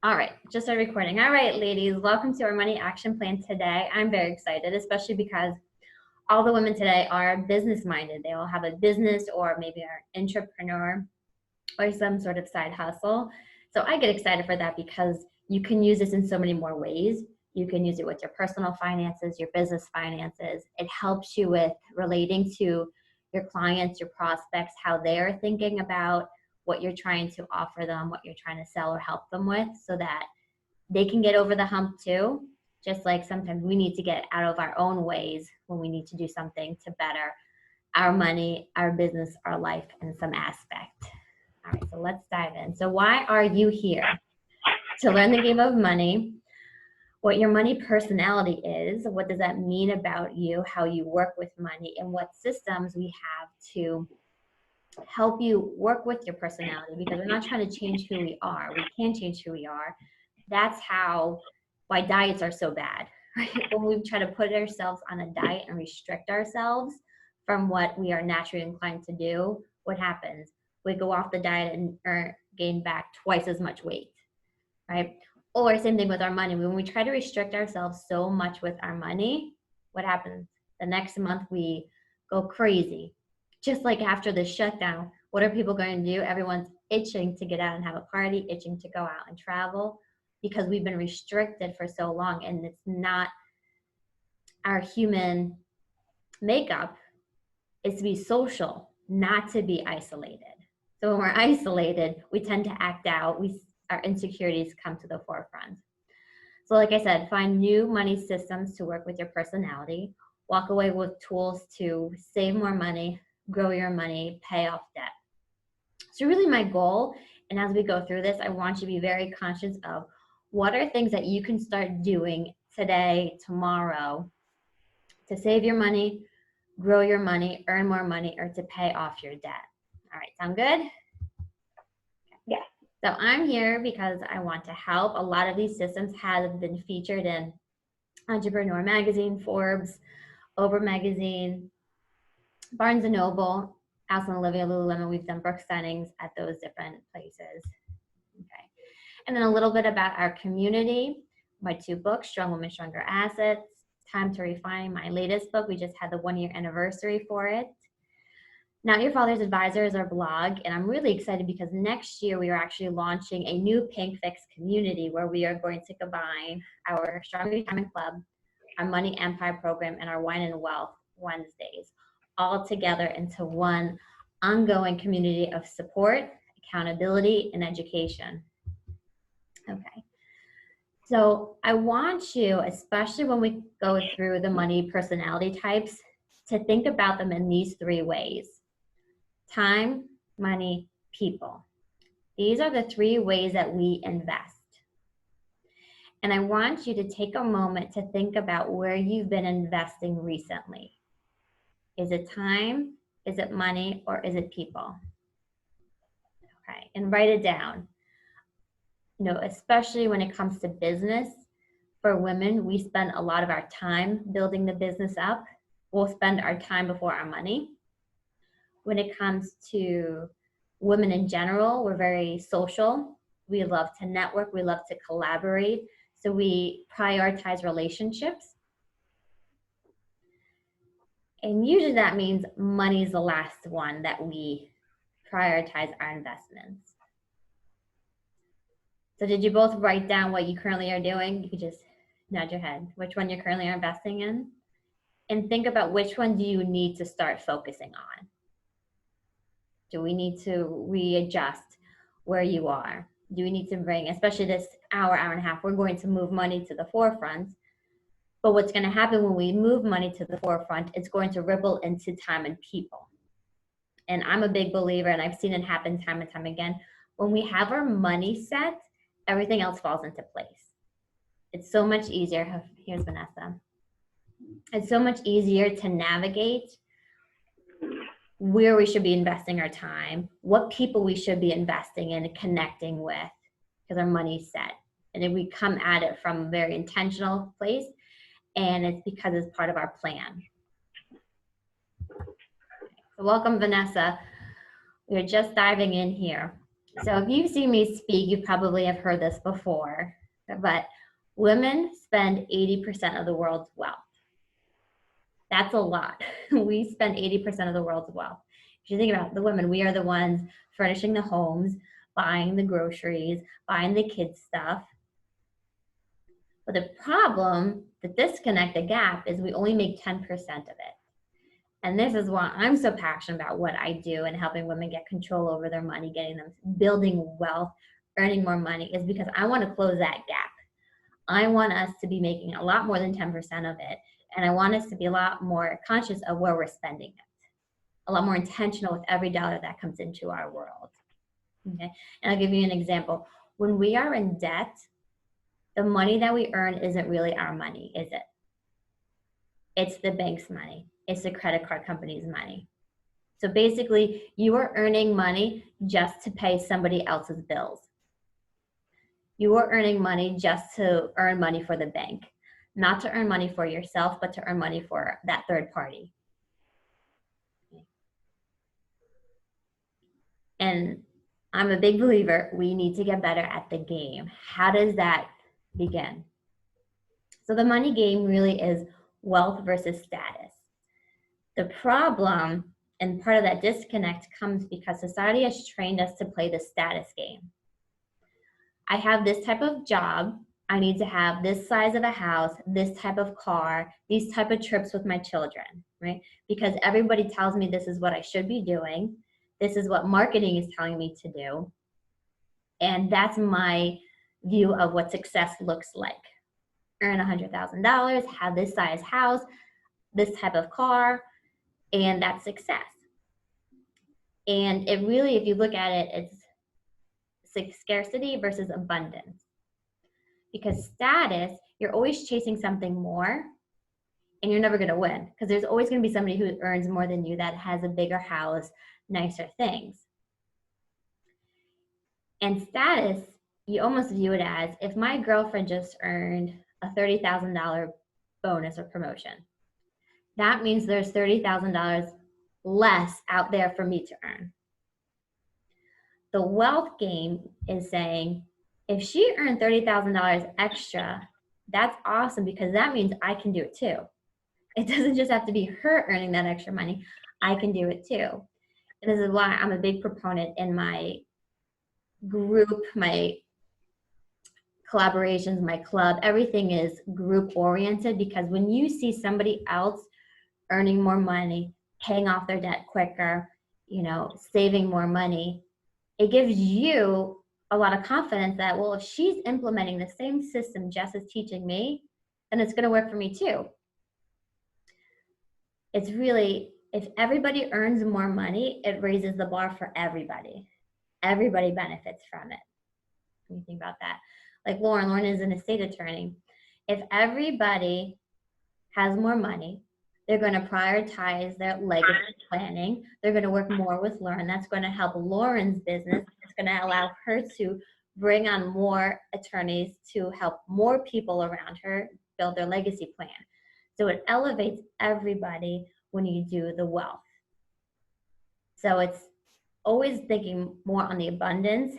All right, just started recording. All right, ladies, welcome to our money action plan today. I'm very excited, especially because all the women today are business minded. They all have a business or maybe are an entrepreneur or some sort of side hustle. So I get excited for that because you can use this in so many more ways. You can use it with your personal finances, your business finances. It helps you with relating to your clients, your prospects, how they're thinking about what you're trying to offer them, what you're trying to sell or help them with, so that they can get over the hump too. Just like sometimes we need to get out of our own ways when we need to do something to better our money, our business, our life in some aspect. All right, so let's dive in. So why are you here? To learn the game of money, what your money personality is, what does that mean about you, how you work with money, and what systems we have to help you work with your personality, because we're not trying to change who we are. We can change who we are. That's why diets are so bad, right? When we try to put ourselves on a diet and restrict ourselves from what we are naturally inclined to do, what happens? We go off the diet and gain back twice as much weight, right? Or same thing with our money. When we try to restrict ourselves so much with our money, what happens? The next month we go crazy. Just like after the shutdown, what are people going to do? Everyone's itching to get out and have a party, itching to go out and travel, because we've been restricted for so long, and it's not our human makeup is to be social, not to be isolated. So when we're isolated, we tend to act out. Our insecurities come to the forefront. So like I said, find new money systems to work with your personality. Walk away with tools to save more money, grow your money, pay off debt. So really my goal, and as we go through this, I want you to be very conscious of what are things that you can start doing today, tomorrow, to save your money, grow your money, earn more money, or to pay off your debt. All right, sound good? Yes. So I'm here because I want to help. A lot of these systems have been featured in Entrepreneur Magazine, Forbes, Oprah Magazine, Barnes & Noble, Alison Olivia, Lululemon. We've done book signings at those different places. Okay. And then a little bit about our community. My 2 books, Strong Women, Stronger Assets, Time to Refine, my latest book. We just had the 1-year anniversary for it. Not Your Father's Advisor is our blog, and I'm really excited because next year we are actually launching a new Pink Fix community where we are going to combine our Strong Retirement Club, our Money Empire program, and our Wine and Wealth Wednesdays all together into one ongoing community of support, accountability, and education. Okay. So I want you, especially when we go through the money personality types, to think about them in these 3 ways: time, money, people. These are the 3 ways that we invest. And I want you to take a moment to think about where you've been investing recently. Is it time? Is it money? Or is it people? Okay, and write it down. Especially when it comes to business, for women, we spend a lot of our time building the business up. We'll spend our time before our money. When it comes to women in general, we're very social. We love to network. We love to collaborate. So we prioritize relationships. And usually that means money is the last one that we prioritize our investments. So did you both write down what you currently are doing? You could just nod your head, which one you currently are investing in. And think about which one do you need to start focusing on. Do we need to readjust where you are? Do we need to bring, especially this hour and a half, we're going to move money to the forefront. But what's going to happen when we move money to the forefront, it's going to ripple into time and people. And I'm a big believer, and I've seen it happen time and time again. When we have our money set, everything else falls into place. It's so much easier. Here's Vanessa. It's so much easier to navigate where we should be investing our time, what people we should be investing in and connecting with, because our money's set. And then we come at it from a very intentional place, and it's because it's part of our plan. So welcome, Vanessa. We're just diving in here. So if you've seen me speak, you probably have heard this before, but women spend 80% of the world's wealth. That's a lot. We spend 80% of the world's wealth. If you think about it, the women, we are the ones furnishing the homes, buying the groceries, buying the kids' stuff. But the problem, the disconnect, the gap, is we only make 10% of it. And this is why I'm so passionate about what I do and helping women get control over their money, getting them building wealth, earning more money, is because I want to close that gap. I want us to be making a lot more than 10% of it. And I want us to be a lot more conscious of where we're spending it, a lot more intentional with every dollar that comes into our world. Okay. And I'll give you an example. When we are in debt, the money that we earn isn't really our money, is it? It's the bank's money. It's the credit card company's money. So basically, you are earning money just to pay somebody else's bills. You are earning money just to earn money for the bank, not to earn money for yourself, but to earn money for that third party. And I'm a big believer, we need to get better at the game. How does that begin? So the money game really is wealth versus status. The problem and part of that disconnect comes because society has trained us to play the status game. I have this type of job. I need to have this size of a house, this type of car, these type of trips with my children, right? Because everybody tells me this is what I should be doing. This is what marketing is telling me to do. And that's my view of what success looks like. Earn $100,000, have this size house, this type of car, and that's success. And it really, if you look at it, it's scarcity versus abundance. Because status, you're always chasing something more, and you're never going to win. Because there's always going to be somebody who earns more than you that has a bigger house, nicer things. And status, you almost view it as, if my girlfriend just earned a $30,000 bonus or promotion, that means there's $30,000 less out there for me to earn. The wealth game is saying, if she earned $30,000 extra, that's awesome, because that means I can do it too. It doesn't just have to be her earning that extra money. I can do it too. And this is why I'm a big proponent in my group, my collaborations, my club, everything is group oriented, because when you see somebody else earning more money, paying off their debt quicker, saving more money, it gives you a lot of confidence that, well, if she's implementing the same system Jess is teaching me, then it's going to work for me too. It's really, if everybody earns more money, it raises the bar for everybody. Everybody benefits from it. When you think about that. Like Lauren is an estate attorney. If everybody has more money, they're going to prioritize their legacy planning. They're going to work more with Lauren. That's going to help Lauren's business. It's going to allow her to bring on more attorneys to help more people around her build their legacy plan. So it elevates everybody when you do the wealth. So it's always thinking more on the abundance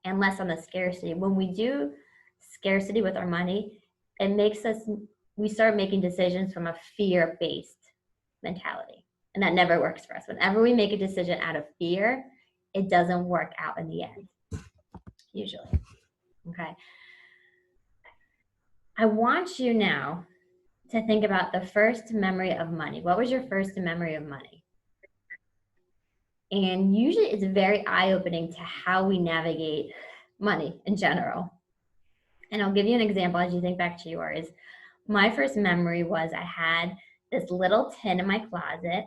and less on the scarcity. When we do scarcity with our money, it makes us, we start making decisions from a fear-based mentality. And that never works for us. Whenever we make a decision out of fear, it doesn't work out in the end, usually. Okay. I want you now to think about the first memory of money. What was your first memory of money? And usually it's very eye-opening to how we navigate money in general. And I'll give you an example as you think back to yours. My first memory was I had this little tin in my closet,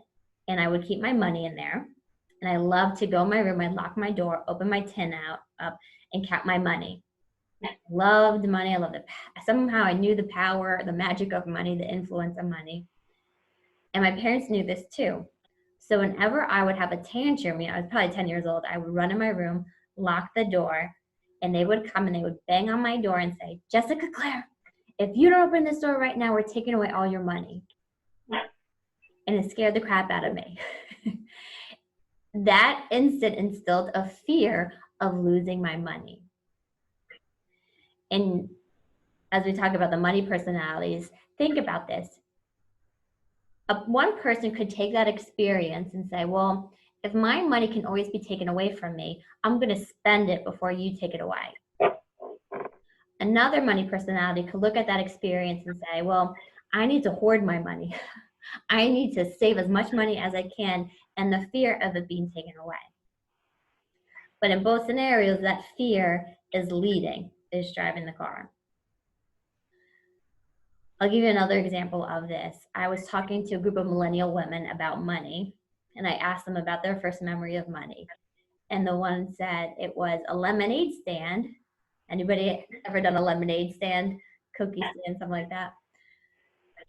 and I would keep my money in there. And I loved to go in my room, I'd lock my door, open my tin up, and count my money. I loved money. I loved it. Somehow I knew the power, the magic of money, the influence of money. And my parents knew this too. So whenever I would have a tantrum, I was probably 10 years old, I would run in my room, lock the door, and they would come and they would bang on my door and say, Jessica Claire, if you don't open this door right now, we're taking away all your money. And it scared the crap out of me. That instant instilled a fear of losing my money. And as we talk about the money personalities, think about this. One person could take that experience and say, well, if my money can always be taken away from me, I'm going to spend it before you take it away. Another money personality could look at that experience and say, well, I need to hoard my money. I need to save as much money as I can, and the fear of it being taken away. But in both scenarios, that fear is driving the car. I'll give you another example of this. I was talking to a group of millennial women about money, and I asked them about their first memory of money. And the one said it was a lemonade stand. Anybody ever done a lemonade stand, cookie stand, something like that?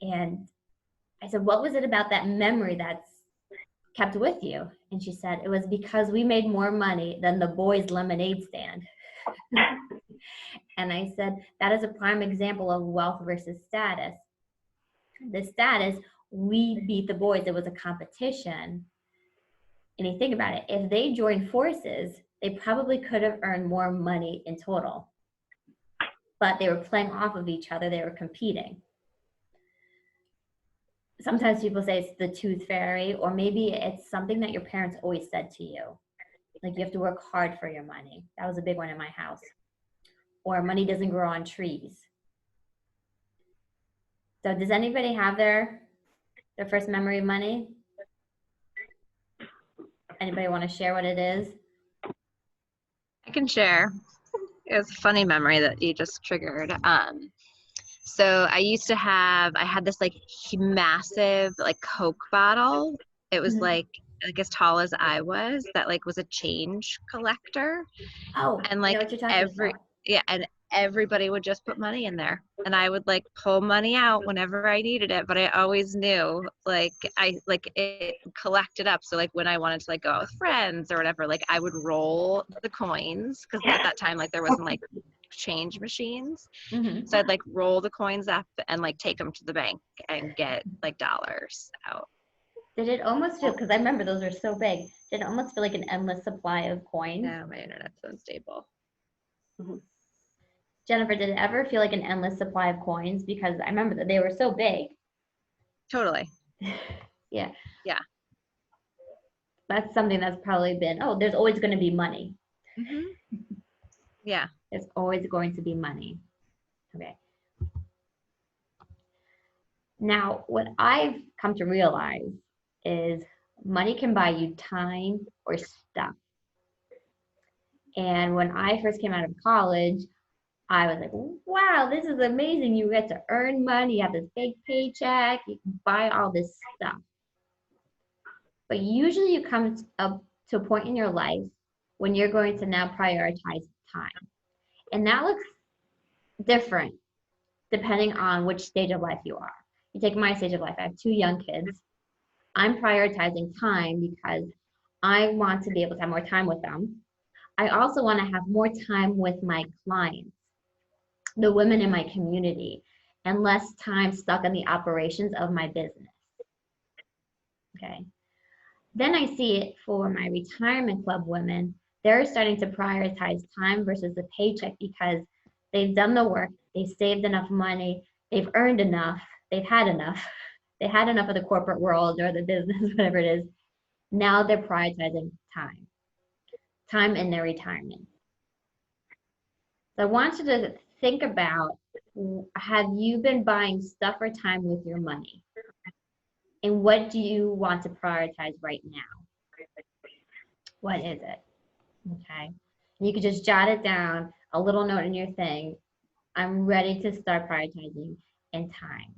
And I said, what was it about that memory that's kept with you? And she said, it was because we made more money than the boys' lemonade stand. And I said, that is a prime example of wealth versus status. The status, we beat the boys. It was a competition. And you think about it, if they joined forces, they probably could have earned more money in total. But they were playing off of each other. They were competing. Sometimes people say it's the tooth fairy, or maybe it's something that your parents always said to you. Like you have to work hard for your money. That was a big one in my house. Or money doesn't grow on trees. So does anybody have their first memory of money? Anybody want to share what it is? I can share. It was a funny memory that you just triggered. So I had this like massive like Coke bottle. It was like as tall as I was, that like was a change collector. Oh, and like I know what you're talking about. and everybody would just put money in there, and I would like pull money out whenever I needed it, but I always knew like it collected up. So like when I wanted to like go out with friends or whatever, like I would roll the coins, because at that time like there wasn't like change machines. So I'd like roll the coins up and like take them to the bank and get like dollars out. Did it almost feel, because I remember those were so big, did it almost feel like an endless supply of coins? No, my internet's unstable. Jennifer, did it ever feel like an endless supply of coins? Because I remember that they were so big. Totally. Yeah. Yeah. That's something that's probably been, oh, there's always going to be money. Yeah. There's always going to be money. Okay. Now, what I've come to realize is money can buy you time or stuff. And when I first came out of college, I was like, wow, this is amazing. You get to earn money, you have this big paycheck, you can buy all this stuff. But usually you come up to a point in your life when you're going to now prioritize time. And that looks different depending on which stage of life you are. You take my stage of life, I have 2 young kids. I'm prioritizing time because I want to be able to have more time with them. I also want to have more time with my clients, the women in my community, and less time stuck in the operations of my business. Okay. Then I see it for my retirement club women. They're starting to prioritize time versus the paycheck because they've done the work, they've saved enough money, they've earned enough, they've had enough. They had enough of the corporate world or the business, whatever it is. Now they're prioritizing time in their retirement. So I want you to think about, have you been buying stuff or time with your money? And what do you want to prioritize right now? What is it? Okay. You could just jot it down, a little note in your thing. I'm ready to start prioritizing in time.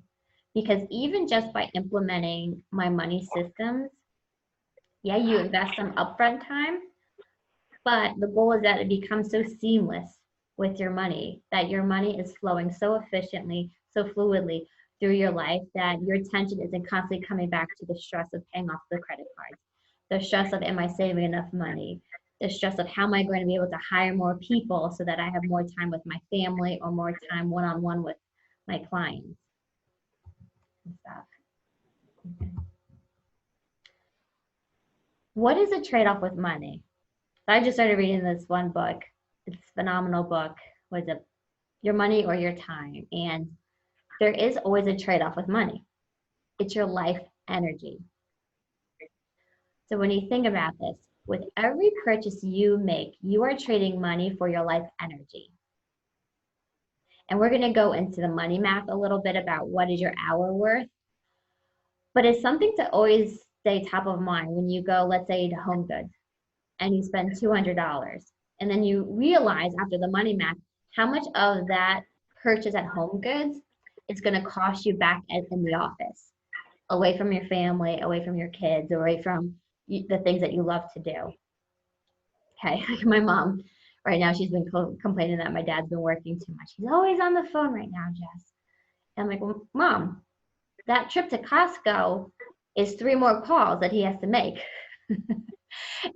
Because even just by implementing my money systems, yeah, you invest some upfront time, but the goal is that it becomes so seamless with your money, that your money is flowing so efficiently, so fluidly through your life that your attention isn't constantly coming back to the stress of paying off the credit cards, the stress of am I saving enough money, the stress of how am I going to be able to hire more people so that I have more time with my family or more time one-on-one with my clients and stuff. Okay. What is a trade-off with money? So I just started reading this one book. It's a phenomenal book. Was it Your Money or Your Time? And there is always a trade-off with money. It's your life energy. So when you think about this, with every purchase you make, you are trading money for your life energy. And we're going to go into the money math a little bit about what is your hour worth. But it's something to always stay top of mind when you go, let's say, to Home Goods and you spend $200. And then you realize after the money math how much of that purchase at Home Goods is going to cost you back in the office, away from your family, away from your kids, away from the things that you love to do. Okay, my mom, right now, she's been complaining that my dad's been working too much. He's always on the phone right now, Jess. And I'm like, well, Mom, that trip to Costco is 3 more calls that he has to make.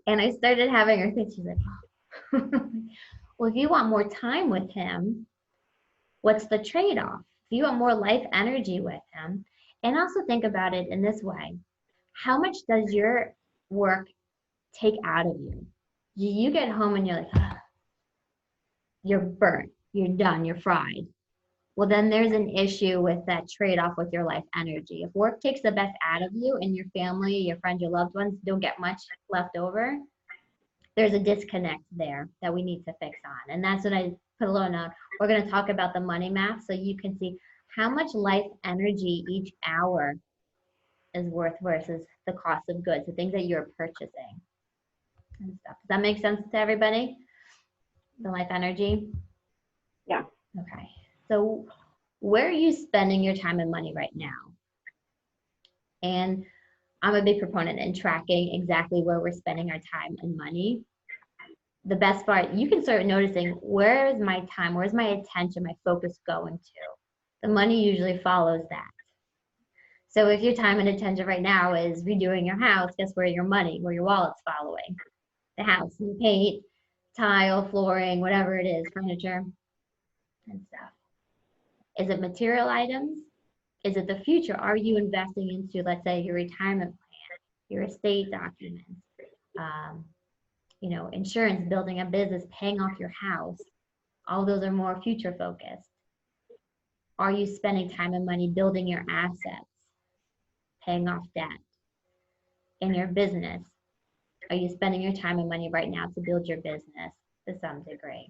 And I started having her think, she's like, oh. Well, if you want more time with him, what's the trade-off? If you want more life energy with him, and also think about it in this way, how much does your work take out of you? You get home and you're like, oh, you're burnt, you're done, you're fried. Well, then there's an issue with that trade-off with your life energy. If work takes the best out of you and your family, your friends, your loved ones don't get much left over, there's a disconnect there that we need to fix on. And that's what I put a little note. We're going to talk about the money math so you can see how much life energy each hour is worth versus the cost of goods, the things that you're purchasing and stuff. Does that make sense to everybody? The life energy? Yeah. Okay. So where are you spending your time and money right now? And I'm a big proponent in tracking exactly where we're spending our time and money. The best part, you can start noticing, where is my time, where's my attention, my focus going to? The money usually follows that. So if your time and attention right now is redoing your house, guess where your money, where your wallet's following? The house, you paint, tile, flooring, whatever it is, furniture and stuff. Is it material items? Is it the future? Are you investing into, let's say, your retirement plan, your estate documents, insurance, building a business, paying off your house? All those are more future focused. Are you spending time and money building your assets, paying off debt? In your business, are you spending your time and money right now to build your business to some degree?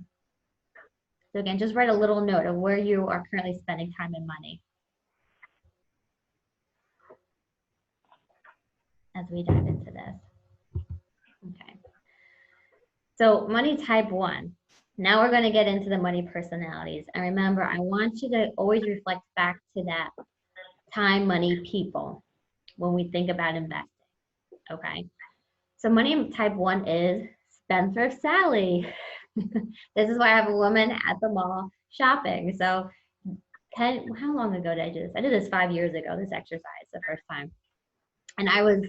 So again, just write a little note of where you are currently spending time and money as we dive into this. Okay. So money type 1. Now we're going to get into the money personalities. And remember, I want you to always reflect back to that time, money, people when we think about investing. Okay. So money type 1 is Spendthrift Sally. This is why I have a woman at the mall shopping. So how long ago did I do this? I did this 5 years ago, this exercise, the first time. And I was,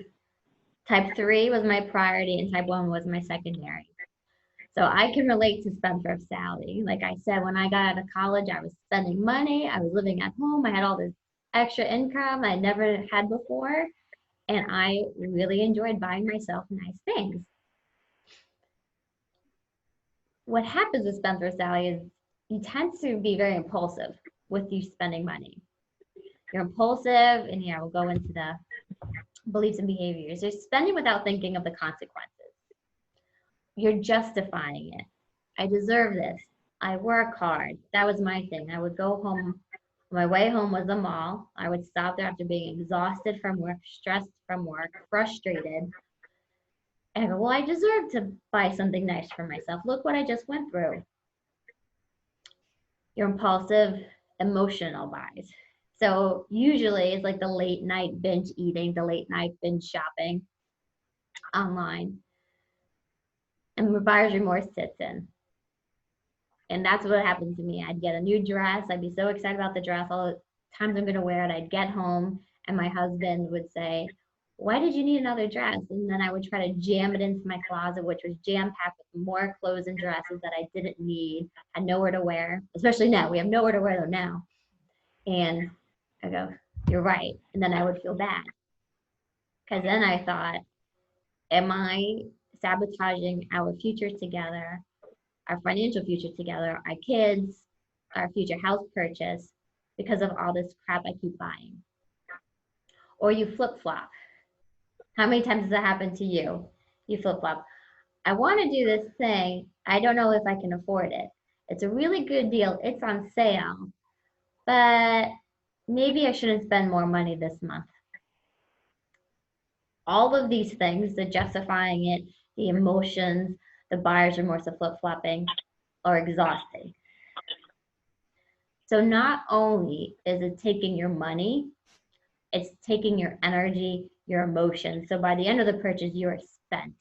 type 3 was my priority and type 1 was my secondary. So I can relate to Spendthrift Sally. Like I said, when I got out of college, I was spending money. I was living at home. I had all this extra income I never had before. And I really enjoyed buying myself nice things. What happens with Spendthrift Sally is you tend to be very impulsive with you spending money. You're impulsive, and we'll go into the beliefs and behaviors. You're spending without thinking of the consequences. You're justifying it. I deserve this. I work hard. That was my thing. I would go home. My way home was the mall. I would stop there after being exhausted from work, stressed from work, frustrated. And I go, well, I deserve to buy something nice for myself. Look what I just went through. Your impulsive, emotional buys. So usually it's like the late night binge eating, the late night binge shopping online. And buyer's remorse sits in. And that's what happened to me. I'd get a new dress. I'd be so excited about the dress. All the times I'm going to wear it, I'd get home and my husband would say, why did you need another dress? And then I would try to jam it into my closet, which was jam-packed with more clothes and dresses that I didn't need, had nowhere to wear, especially now. We have nowhere to wear them now. And I go, you're right. And then I would feel bad. Because then I thought, am I sabotaging our future together, our financial future together, our kids, our future house purchase because of all this crap I keep buying. Or you flip-flop. How many times has that happened to you? You flip-flop. I want to do this thing. I don't know if I can afford it. It's a really good deal. It's on sale. But maybe I shouldn't spend more money this month. All of these things, the justifying it, the emotions, the buyer's remorse of flip-flopping, are exhausting. So not only is it taking your money, it's taking your energy, your emotions. So by the end of the purchase, you are spent.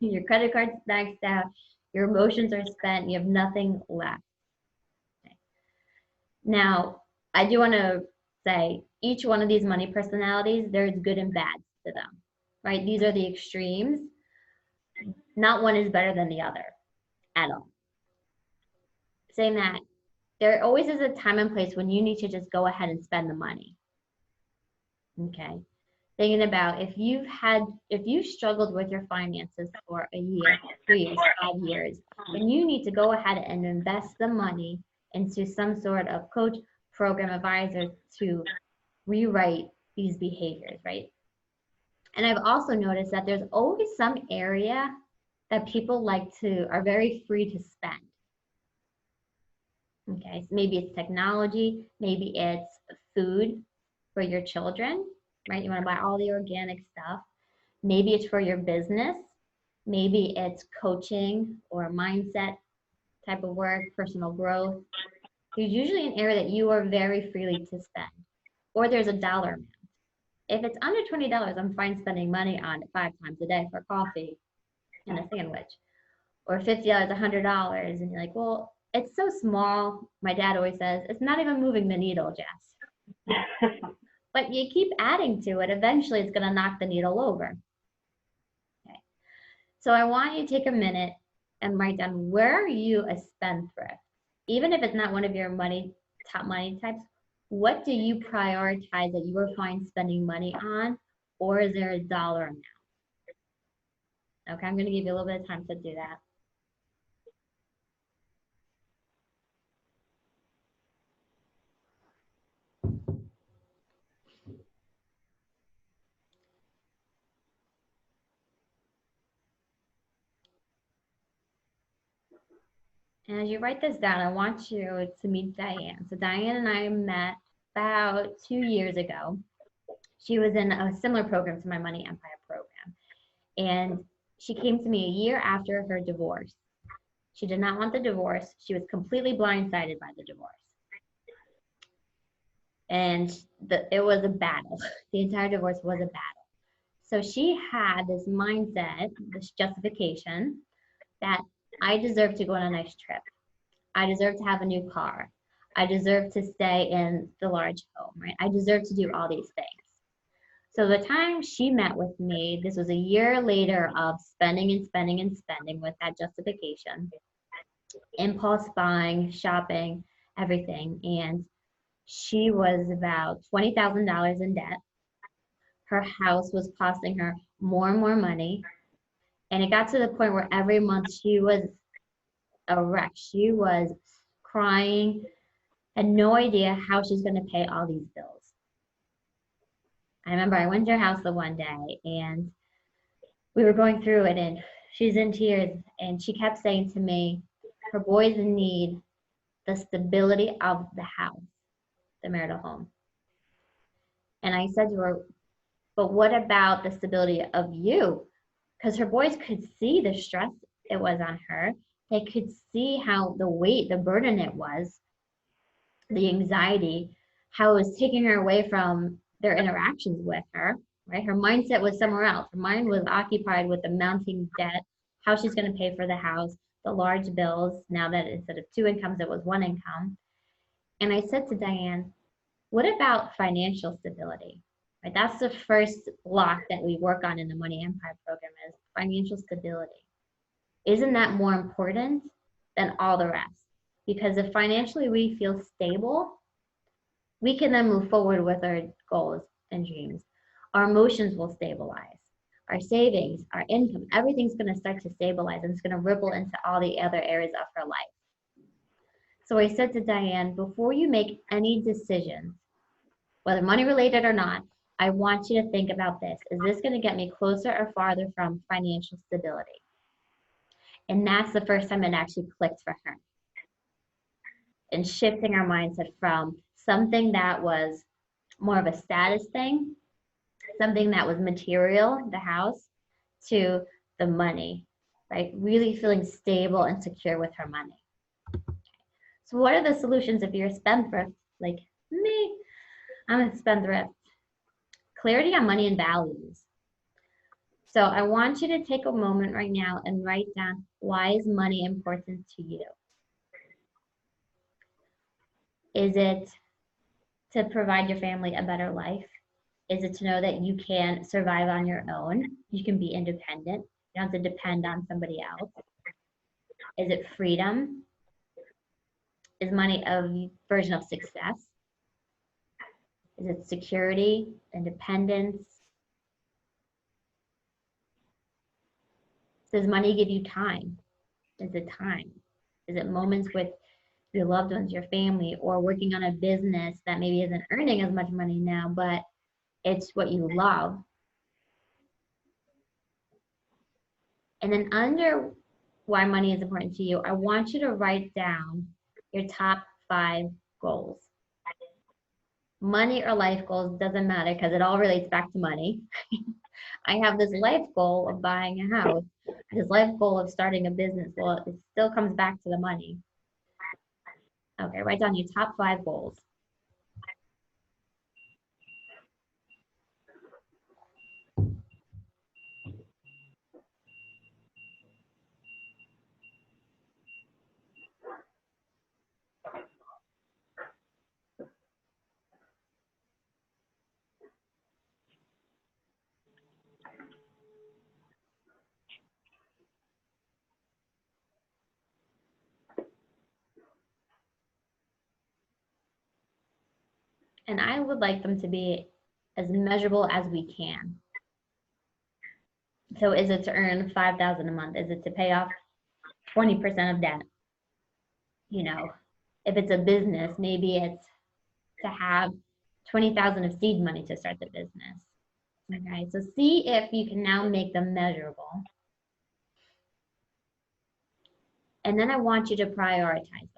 Your credit card's maxed out, your emotions are spent, you have nothing left. Okay. Now, I do want to say each one of these money personalities, there's good and bad to them, right? These are the extremes. Not one is better than the other at all. Saying that, there always is a time and place when you need to just go ahead and spend the money. Okay. Thinking about if you struggled with your finances for a year, 3 years, 5 years, then you need to go ahead and invest the money into some sort of coach, program, advisor to rewrite these behaviors, right? And I've also noticed that there's always some area that people are very free to spend. Okay, so maybe it's technology, maybe it's food for your children, right? You want to buy all the organic stuff. Maybe it's for your business. Maybe it's coaching or mindset type of work, personal growth. There's usually an area that you are very freely to spend, or there's a dollar amount. If it's under $20, I'm fine spending money on it 5 times a day for coffee and a sandwich, or $50, $100, and you're like, well, it's so small. My dad always says, it's not even moving the needle, Jess. But you keep adding to it, eventually it's gonna knock the needle over. Okay. So I want you to take a minute and write down, where are you a spendthrift? Even if it's not one of your top money types, what do you prioritize that you are fine spending money on, or is there a dollar amount? Okay, I'm gonna give you a little bit of time to do that. And as you write this down, I want you to meet Diane. So Diane and I met about 2 years ago. She was in a similar program to my Money Empire program. And she came to me a year after her divorce. She did not want the divorce. She was completely blindsided by the divorce. And it was a battle. The entire divorce was a battle. So she had this mindset, this justification that I deserve to go on a nice trip. I deserve to have a new car. I deserve to stay in the large home, right? I deserve to do all these things. So the time she met with me, this was a year later of spending and spending and spending with that justification, impulse buying, shopping, everything. And she was about $20,000 in debt. Her house was costing her more and more money. And it got to the point where every month she was a wreck. She was crying, had no idea how she's going to pay all these bills. I remember I went to her house the one day and we were going through it and she's in tears and she kept saying to me, her boys need the stability of the house, the marital home. And I said to her, but what about the stability of you? Because her boys could see the stress it was on her. They could see how the weight, the burden it was, the anxiety, how it was taking her away from their interactions with her, right? Her mindset was somewhere else. Her mind was occupied with the mounting debt, how she's going to pay for the house, the large bills, now that instead of 2 incomes, it was 1 income. And I said to Diane, what about financial stability? Right? That's the first block that we work on in the Money Empire program is financial stability. Isn't that more important than all the rest? Because if financially we feel stable, we can then move forward with our goals and dreams. Our emotions will stabilize. our savings, our income, everything's going to start to stabilize and it's going to ripple into all the other areas of her life. So I said to Diane, before you make any decisions, whether money related or not, I want you to think about this. Is this going to get me closer or farther from financial stability? And that's the first time it actually clicked for her. And shifting our mindset from something that was more of a status thing, something that was material, the house, to the money, right? Really feeling stable and secure with her money. So what are the solutions if you're a spendthrift like me? I'm a spendthrift. Clarity on money and values. So I want you to take a moment right now and write down, why is money important to you? Is it to provide your family a better life? Is it to know that you can survive on your own? You can be independent. You don't have to depend on somebody else. Is it freedom? Is money a version of success? Is it security, independence? Does money give you time? Is it time? Is it moments with your loved ones, your family, or working on a business that maybe isn't earning as much money now, but it's what you love? And then under why money is important to you, I want you to write down your top 5 goals. Money or life goals, doesn't matter because it all relates back to money. I have this life goal of buying a house, this life goal of starting a business. Well, it still comes back to the money. Okay, write down your top 5 goals. And I would like them to be as measurable as we can. So is it to earn $5,000 a month? Is it to pay off 20% of debt? You know, if it's a business, maybe it's to have 20,000 of seed money to start the business. Okay, so see if you can now make them measurable. And then I want you to prioritize them.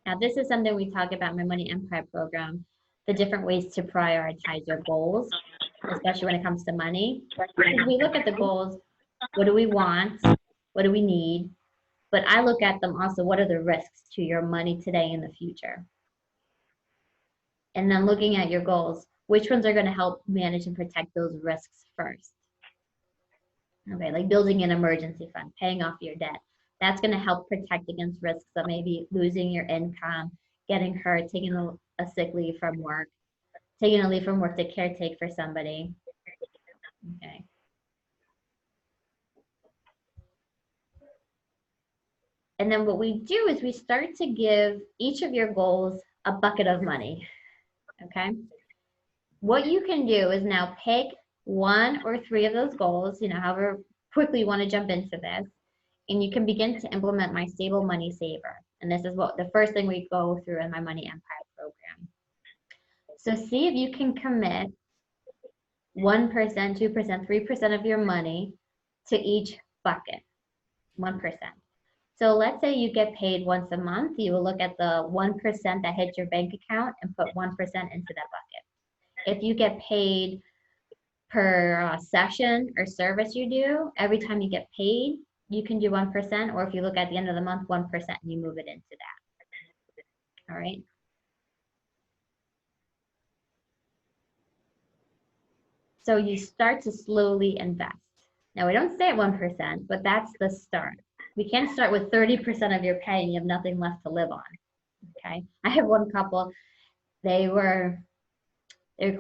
Now, this is something we talk about in my Money Empire program, the different ways to prioritize your goals, especially when it comes to money. Because we look at the goals, what do we want? What do we need? But I look at them also, what are the risks to your money today and the future? And then looking at your goals, which ones are going to help manage and protect those risks first? Okay, like building an emergency fund, paying off your debt. That's going to help protect against risks of maybe losing your income, getting hurt, taking a sick leave from work, taking a leave from work to caretake for somebody. Okay. And then what we do is we start to give each of your goals a bucket of money. Okay. What you can do is now pick 1 or 3 of those goals, you know, however quickly you want to jump into this, and you can begin to implement my Stable Money Saver. And this is what the first thing we go through in my Money Empire program. So see if you can commit 1%, 2%, 3% of your money to each bucket, 1%. So let's say you get paid once a month, you will look at the 1% that hits your bank account and put 1% into that bucket. If you get paid per session or service you do, every time you get paid, you can do 1%, or if you look at the end of the month, 1%, and you move it into that. All right. So you start to slowly invest. Now we don't stay at 1%, but that's the start. We can't start with 30% of your pay and you have nothing left to live on. Okay. I have one couple, they were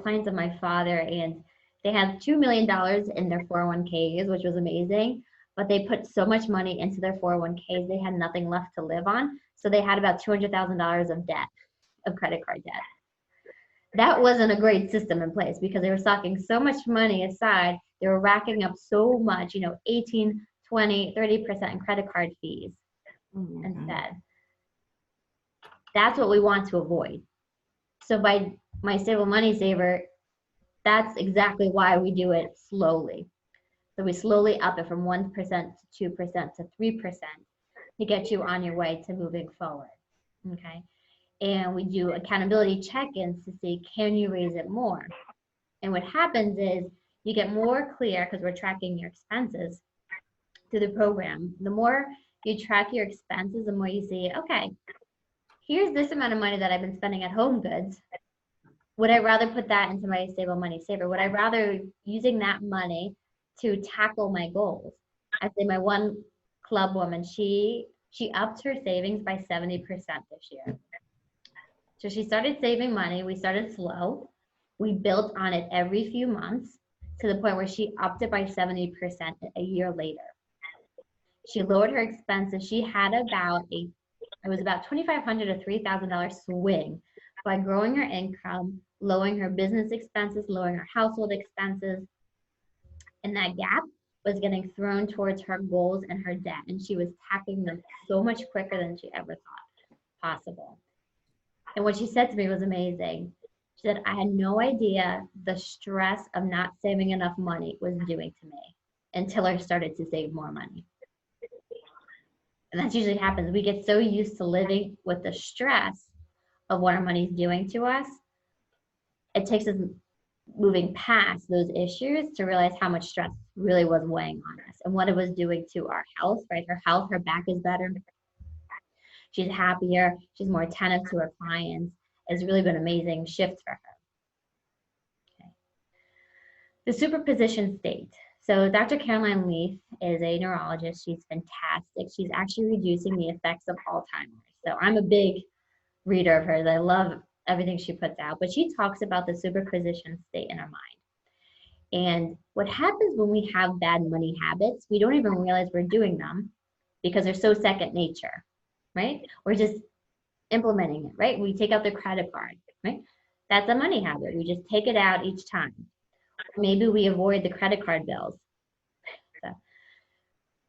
clients of my father, and they had $2 million in their 401ks, which was amazing, but they put so much money into their 401ks, they had nothing left to live on. So they had about $200,000 of debt, of credit card debt. that wasn't a great system in place because they were stocking so much money aside. They were racking up so much, 18, 20, 30% in credit card fees instead. That's what we want to avoid. So by my stable money saver, that's exactly why we do it slowly. So we slowly up it from 1% to 2% to 3% to get you on your way to moving forward. Okay. And we do accountability check-ins to see, can you raise it more? And what happens is you get more clear because we're tracking your expenses through the program. The more you track your expenses, the more you see, okay, here's this amount of money that I've been spending at Home Goods. Would I rather put that into my stable money saver? Would I rather using that money to tackle my goals? I say my one club woman, she upped her savings by 70% this year. So she started saving money. We started slow. We built on it every few months to the point where she upped it by 70% a year later. She lowered her expenses. She had it was about $2,500 to $3,000 swing by growing her income, lowering her business expenses, lowering her household expenses. And that gap was getting thrown towards her goals and her debt. And she was tackling them so much quicker than she ever thought possible. And what she said to me was amazing. She said, I had no idea the stress of not saving enough money was doing to me until I started to save more money. And that's usually happens. We get so used to living with the stress of what our money's doing to us. It takes us moving past those issues to realize how much stress really was weighing on us and what it was doing to our health, right? Her health, her back is better. She's happier. She's more attentive to her clients. It's really been an amazing shift for her. Okay. The superposition state. So Dr. Caroline Leaf is a neurologist. She's fantastic. She's actually reducing the effects of Alzheimer's. So I'm a big reader of hers. I love everything she puts out, but she talks about the superposition state in our mind. And what happens when we have bad money habits, we don't even realize we're doing them because they're so second nature, right? We're just implementing it, right? We take out the credit card, right? That's a money habit. We just take it out each time. Maybe we avoid the credit card bills.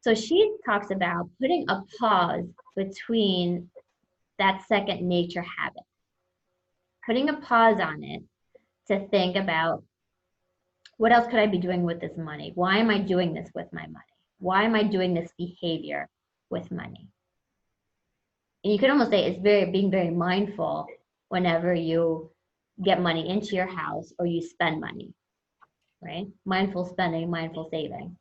So she talks about putting a pause between that second nature habit, putting a pause on it to think about what else could I be doing with this money? Why am I doing this with my money? Why am I doing this behavior with money? And you could almost say it's being very mindful whenever you get money into your house or you spend money, right? Mindful spending, mindful saving.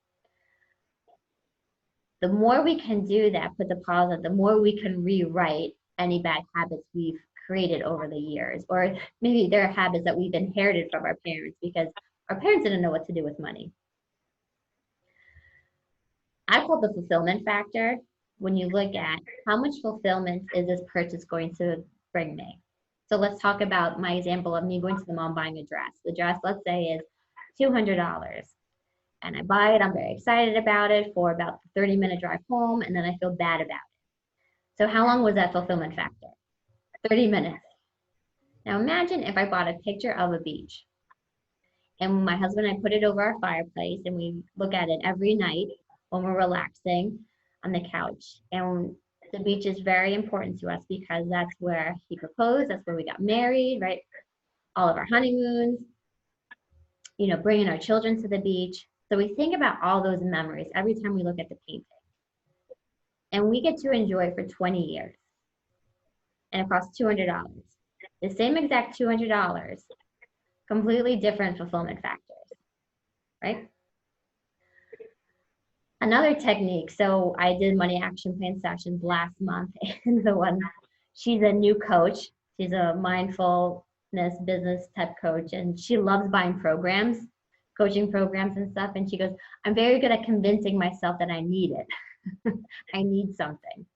The more we can do that, put the pause on, the more we can rewrite any bad habits we've created over the years, or maybe there are habits that we've inherited from our parents because our parents didn't know what to do with money. I call the fulfillment factor when you look at how much fulfillment is this purchase going to bring me. So let's talk about my example of me going to the mall buying a dress. The dress, let's say, is $200. And I buy it, I'm very excited about it for about the 30-minute drive home, and then I feel bad about it. So how long was that fulfillment factor? 30 minutes. Now imagine if I bought a picture of a beach. And my husband and I put it over our fireplace and we look at it every night when we're relaxing on the couch. And the beach is very important to us because that's where he proposed, that's where we got married, right? All of our honeymoons, bringing our children to the beach. So we think about all those memories every time we look at the painting. And we get to enjoy for 20 years. And it costs $200. The same exact $200, completely different fulfillment factors, right? Another technique, so I did money action plan sessions last month, and she's a new coach. She's a mindfulness business type coach, and she loves buying programs, coaching programs and stuff. And she goes, I'm very good at convincing myself that I need it. I need something.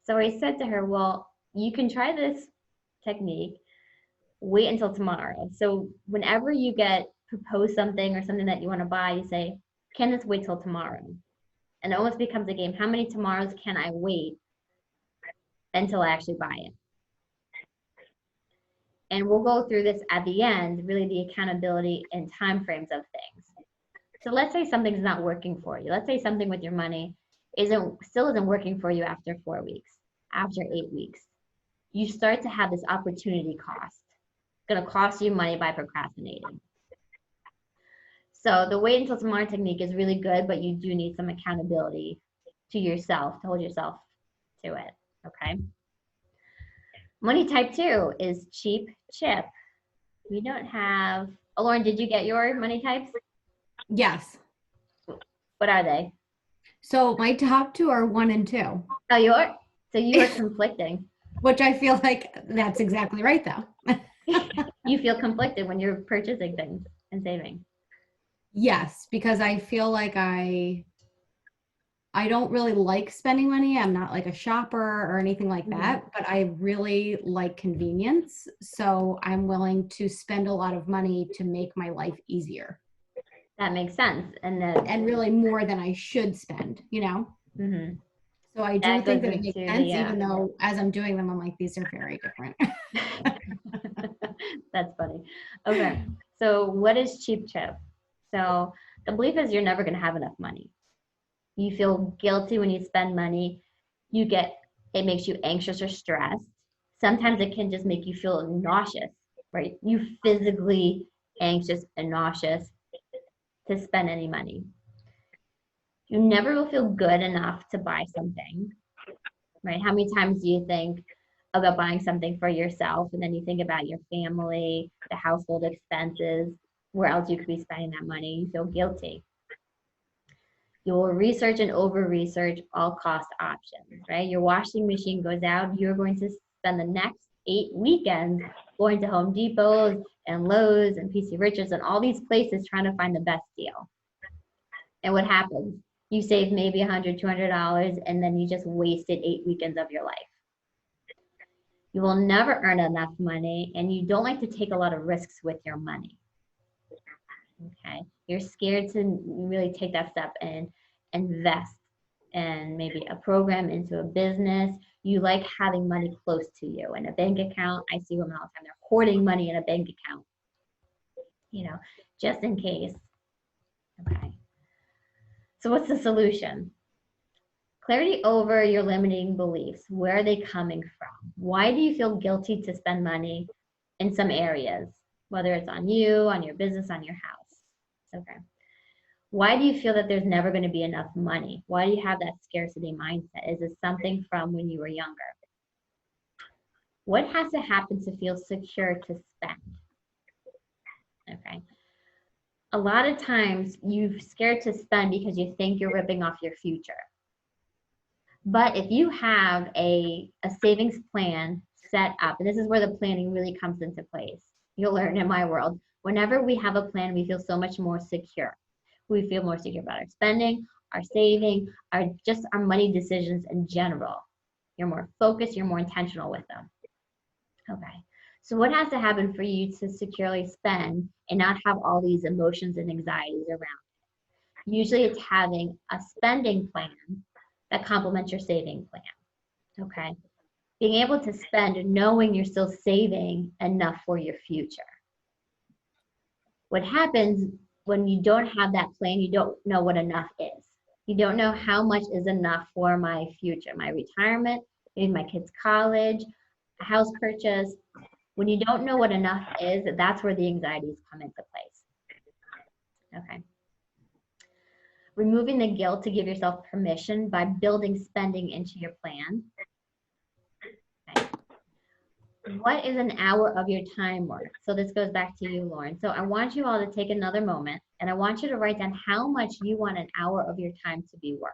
So I said to her, well, you can try this technique, wait until tomorrow. So whenever you get proposed something or something that you want to buy, you say, can this wait till tomorrow? And it almost becomes a game. How many tomorrows can I wait until I actually buy it? And we'll go through this at the end, really the accountability and timeframes of things. So let's say something's not working for you. Let's say something with your money still isn't working for you after 4 weeks, after 8 weeks. You start to have this opportunity cost. It's going to cost you money by procrastinating. So the wait until tomorrow technique is really good, but you do need some accountability to yourself, to hold yourself to it, okay? Money type 2 is cheap chip. We don't have, oh, Lauren, did you get your money types? Yes. What are they? So my top 2 are 1 and 2. Oh, so you are conflicting. Which I feel like that's exactly right, though. You feel conflicted when you're purchasing things and saving. Yes, because I feel like I don't really like spending money. I'm not like a shopper or anything like that, but I really like convenience. So I'm willing to spend a lot of money to make my life easier. That makes sense. And really more than I should spend, you know? Mm-hmm. So I do That think goes that it makes into sense, even though as I'm doing them, I'm like, these are very different. That's funny. Okay. So what is cheap chip? So the belief is you're never going to have enough money. You feel guilty when you spend money. It makes you anxious or stressed. Sometimes it can just make you feel nauseous, right? You physically anxious and nauseous to spend any money. You never will feel good enough to buy something, right? How many times do you think about buying something for yourself and then you think about your family, the household expenses, where else you could be spending that money? You feel guilty. You will research and over-research all cost options, right? Your washing machine goes out, you're going to spend the next 8 weekends going to Home Depots and Lowe's and PC Richards and all these places trying to find the best deal. And what happens? You save maybe $100, $200, and then you just wasted 8 weekends of your life. You will never earn enough money, and you don't like to take a lot of risks with your money. Okay, you're scared to really take that step and invest in maybe a program, into a business. You like having money close to you in a bank account. I see women all the time, they're hoarding money in a bank account, just in case. Okay, so what's the solution? Clarity over your limiting beliefs. Where are they coming from? Why do you feel guilty to spend money in some areas, whether it's on you, on your business, on your house? Okay. Why do you feel that there's never going to be enough money? Why do you have that scarcity mindset? Is it something from when you were younger? What has to happen to feel secure to spend? Okay. A lot of times you're scared to spend because you think you're ripping off your future. But if you have a savings plan set up, and this is where the planning really comes into place, you'll learn in my world, whenever we have a plan, we feel so much more secure. We feel more secure about our spending, our saving, our money decisions in general. You're more focused, you're more intentional with them. Okay, so what has to happen for you to securely spend and not have all these emotions and anxieties around it? Usually it's having a spending plan that complements your saving plan, okay? Being able to spend and knowing you're still saving enough for your future. What happens when you don't have that plan, you don't know what enough is. You don't know how much is enough for my future, my retirement, maybe my kids' college, a house purchase. When you don't know what enough is, that's where the anxieties come into place, okay? Removing the guilt to give yourself permission by building spending into your plan. Okay. What is an hour of your time worth? So this goes back to you, Lauren. So I want you all to take another moment and I want you to write down how much you want an hour of your time to be worth.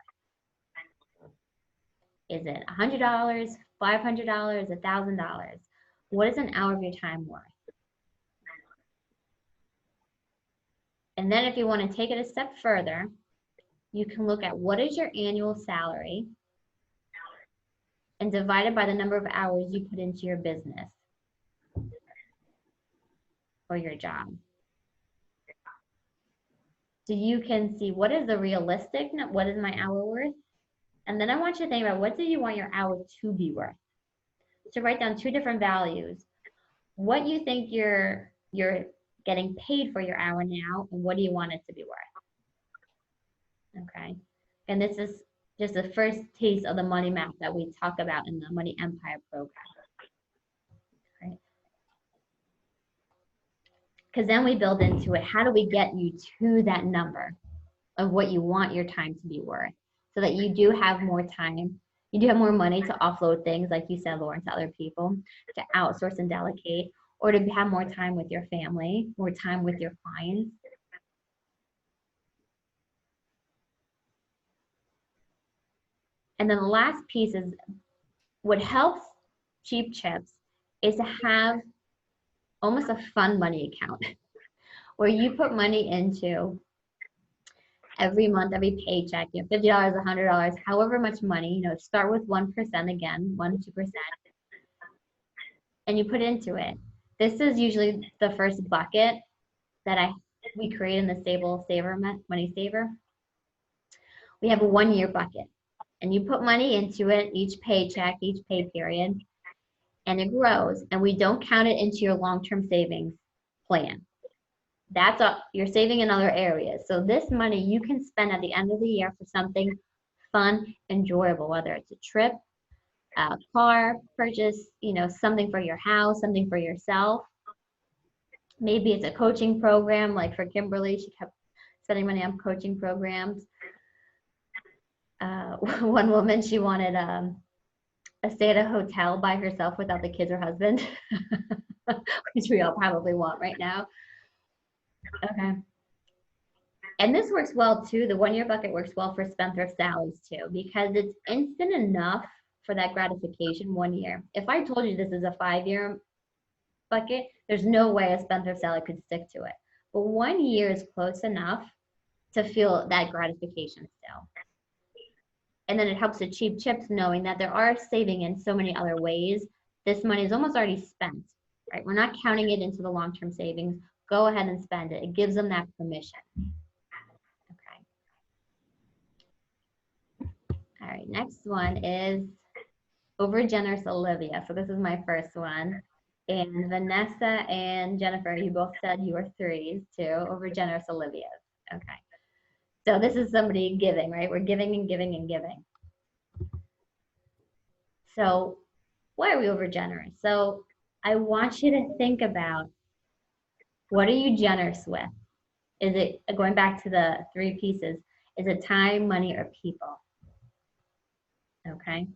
Is it $100, $500, $1,000? What is an hour of your time worth? And then if you want to take it a step further, you can look at what is your annual salary and divide it by the number of hours you put into your business or your job. So you can see what is the realistic, what is my hour worth? And then I want you to think about what do you want your hour to be worth? So write down 2 different values. what you think you're getting paid for your hour now, and what do you want it to be worth? Okay. And this is just the first taste of the money map that we talk about in the Money Empire program. Right? Because then we build into it, how do we get you to that number of what you want your time to be worth, so that you do have more time, you do have more money to offload things, like you said, Lauren, to other people, to outsource and delegate, or to have more time with your family, more time with your clients. And then the last piece is what helps Cheap Chips is to have almost a fun money account where you put money into every month, every paycheck, you know, $50, $100, however much money, you know, start with 1% again, 1-2%, and you put into it. This is usually the first bucket that we create in the Stable Saver Money Saver. We have a 1-year bucket, and you put money into it each paycheck, each pay period, and it grows, and we don't count it into your long-term savings plan. That's you're saving in other areas. So this money you can spend at the end of the year for something fun, enjoyable, whether it's a trip, a car purchase, you know, something for your house, something for yourself. Maybe it's a coaching program, like for Kimberly, she kept spending money on coaching programs. One woman, she wanted a stay at a hotel by herself without the kids or husband, which we all probably want right now. Okay. And this works well too. The 1-year bucket works well for spendthrift Sally's too, because it's instant enough for that gratification 1 year. If I told you this is a 5-year bucket, there's no way a spendthrift Sally could stick to it. But 1 year is close enough to feel that gratification still. And then it helps the Cheap Chips knowing that there are saving in so many other ways. This money is almost already spent, right? We're not counting it into the long-term savings. Go ahead and spend it. It gives them that permission. Okay. All right, next one is Overgenerous Olivia. So this is my first one. And Vanessa and Jennifer, you both said you were 3s too. Overgenerous Olivia. Okay. So this is somebody giving, right? We're giving and giving and giving. So why are we overgenerous? So I want you to think about, what are you generous with? Is it, going back to the 3 pieces, is it time, money, or people? Okay.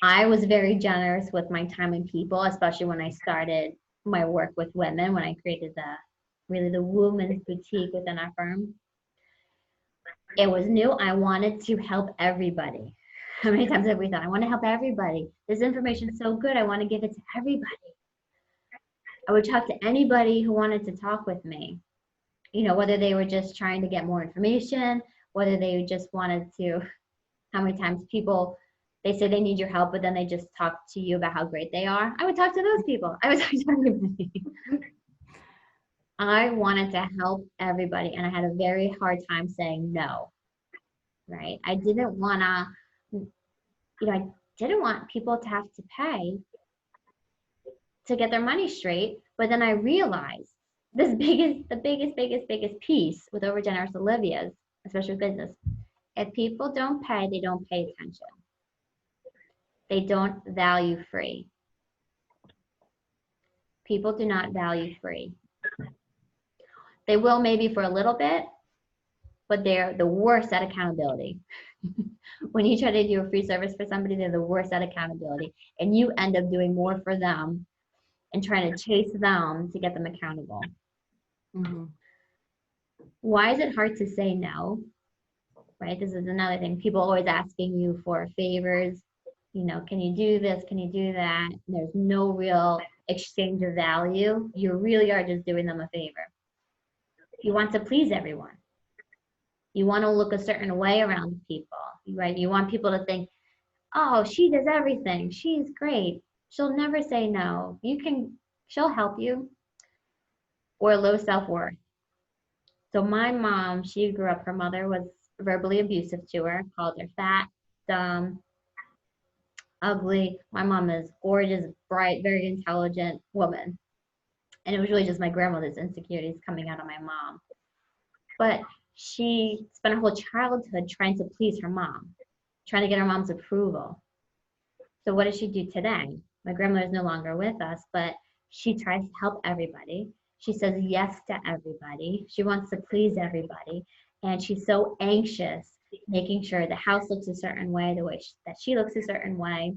I was very generous with my time and people, especially when I started my work with women, when I created the women's boutique within our firm. It was new. I wanted to help everybody. How many times have we thought, I want to help everybody. This information is so good. I want to give it to everybody. I would talk to anybody who wanted to talk with me. You know, whether they were just trying to get more information, whether they just wanted to, how many times people, they say they need your help, but then they just talk to you about how great they are. I would talk to those people. I would talk to everybody. I wanted to help everybody, and I had a very hard time saying no, right? I didn't want to, you know, I didn't want people to have to pay to get their money straight, but then I realized the biggest piece with Overgenerous Olivia's, especially with business, if people don't pay, they don't pay attention. They don't value free. People do not value free. They will maybe for a little bit, but they're the worst at accountability. When you try to do a free service for somebody, they're the worst at accountability. And you end up doing more for them and trying to chase them to get them accountable. Mm-hmm. Why is it hard to say no? Right? This is another thing. People always asking you for favors. You know, can you do this? Can you do that? There's no real exchange of value. You really are just doing them a favor. You want to please everyone. You want to look a certain way around people, right? You want people to think, oh, she does everything. She's great. She'll never say no. She'll help you. Or low self-worth. So my mom, she grew up, her mother was verbally abusive to her, called her fat, dumb, ugly. My mom is gorgeous, bright, very intelligent woman. And it was really just my grandmother's insecurities coming out on my mom. But she spent her whole childhood trying to please her mom, trying to get her mom's approval. So what does she do today? My grandmother is no longer with us, but she tries to help everybody. She says yes to everybody. She wants to please everybody. And she's so anxious, making sure the house looks a certain way, the way that she looks a certain way.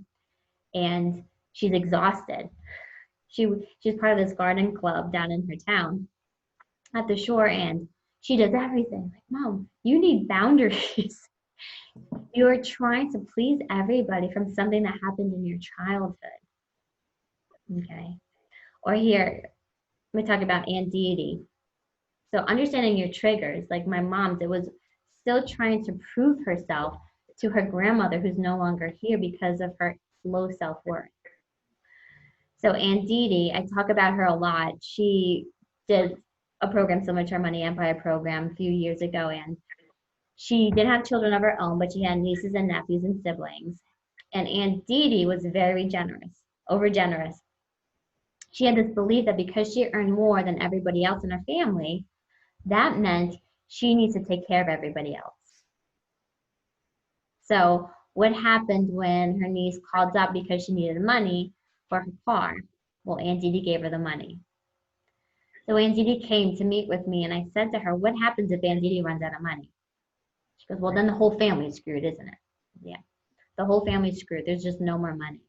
And she's exhausted. She's part of this garden club down in her town at the shore, and she does everything. Like, Mom, you need boundaries. You're trying to please everybody from something that happened in your childhood. Okay. Or here, let me talk about Aunt Deity. So understanding your triggers, like my mom's, it was still trying to prove herself to her grandmother who's no longer here because of her low self-worth. So Aunt Deity, I talk about her a lot. She did a program similar to our Money Empire program a few years ago, and she didn't have children of her own, but she had nieces and nephews and siblings. And Aunt Deity was very generous, over generous. She had this belief that because she earned more than everybody else in her family, that meant she needs to take care of everybody else. So what happened when her niece called up because she needed money for her car? Well, Aunt Deity gave her the money. So Aunt Deity came to meet with me, and I said to her, what happens if Aunt Deity runs out of money? She goes, well, then the whole family's screwed, isn't it? Yeah, the whole family's screwed. There's just no more money.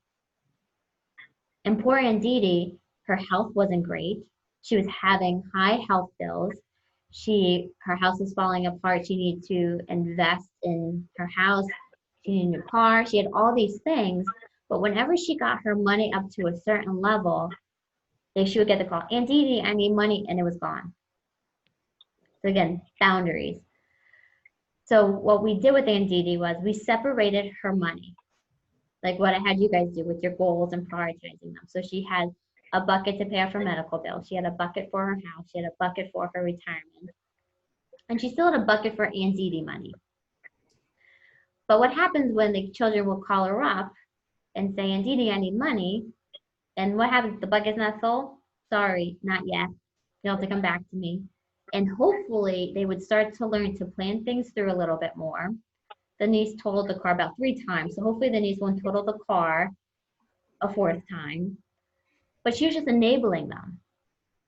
And poor Aunt Deity, her health wasn't great. She was having high health bills. Her house was falling apart. She needed to invest in her house. She needed a new car. She had all these things. But whenever she got her money up to a certain level, she would get the call, Aunt Deity, I need money, and it was gone. So again, boundaries. So what we did with Aunt Deity was we separated her money, like what I had you guys do with your goals and prioritizing them. So she had a bucket to pay off her medical bill. She had a bucket for her house. She had a bucket for her retirement. And she still had a bucket for Aunt Deity money. But what happens when the children will call her up and say, Aunt Deity, I need money. And what happens? The bucket's not full? Sorry, not yet. You'll have to come back to me. And hopefully they would start to learn to plan things through a little bit more. The niece totaled the car about 3 times. So hopefully the niece won't total the car a 4th time. But she was just enabling them.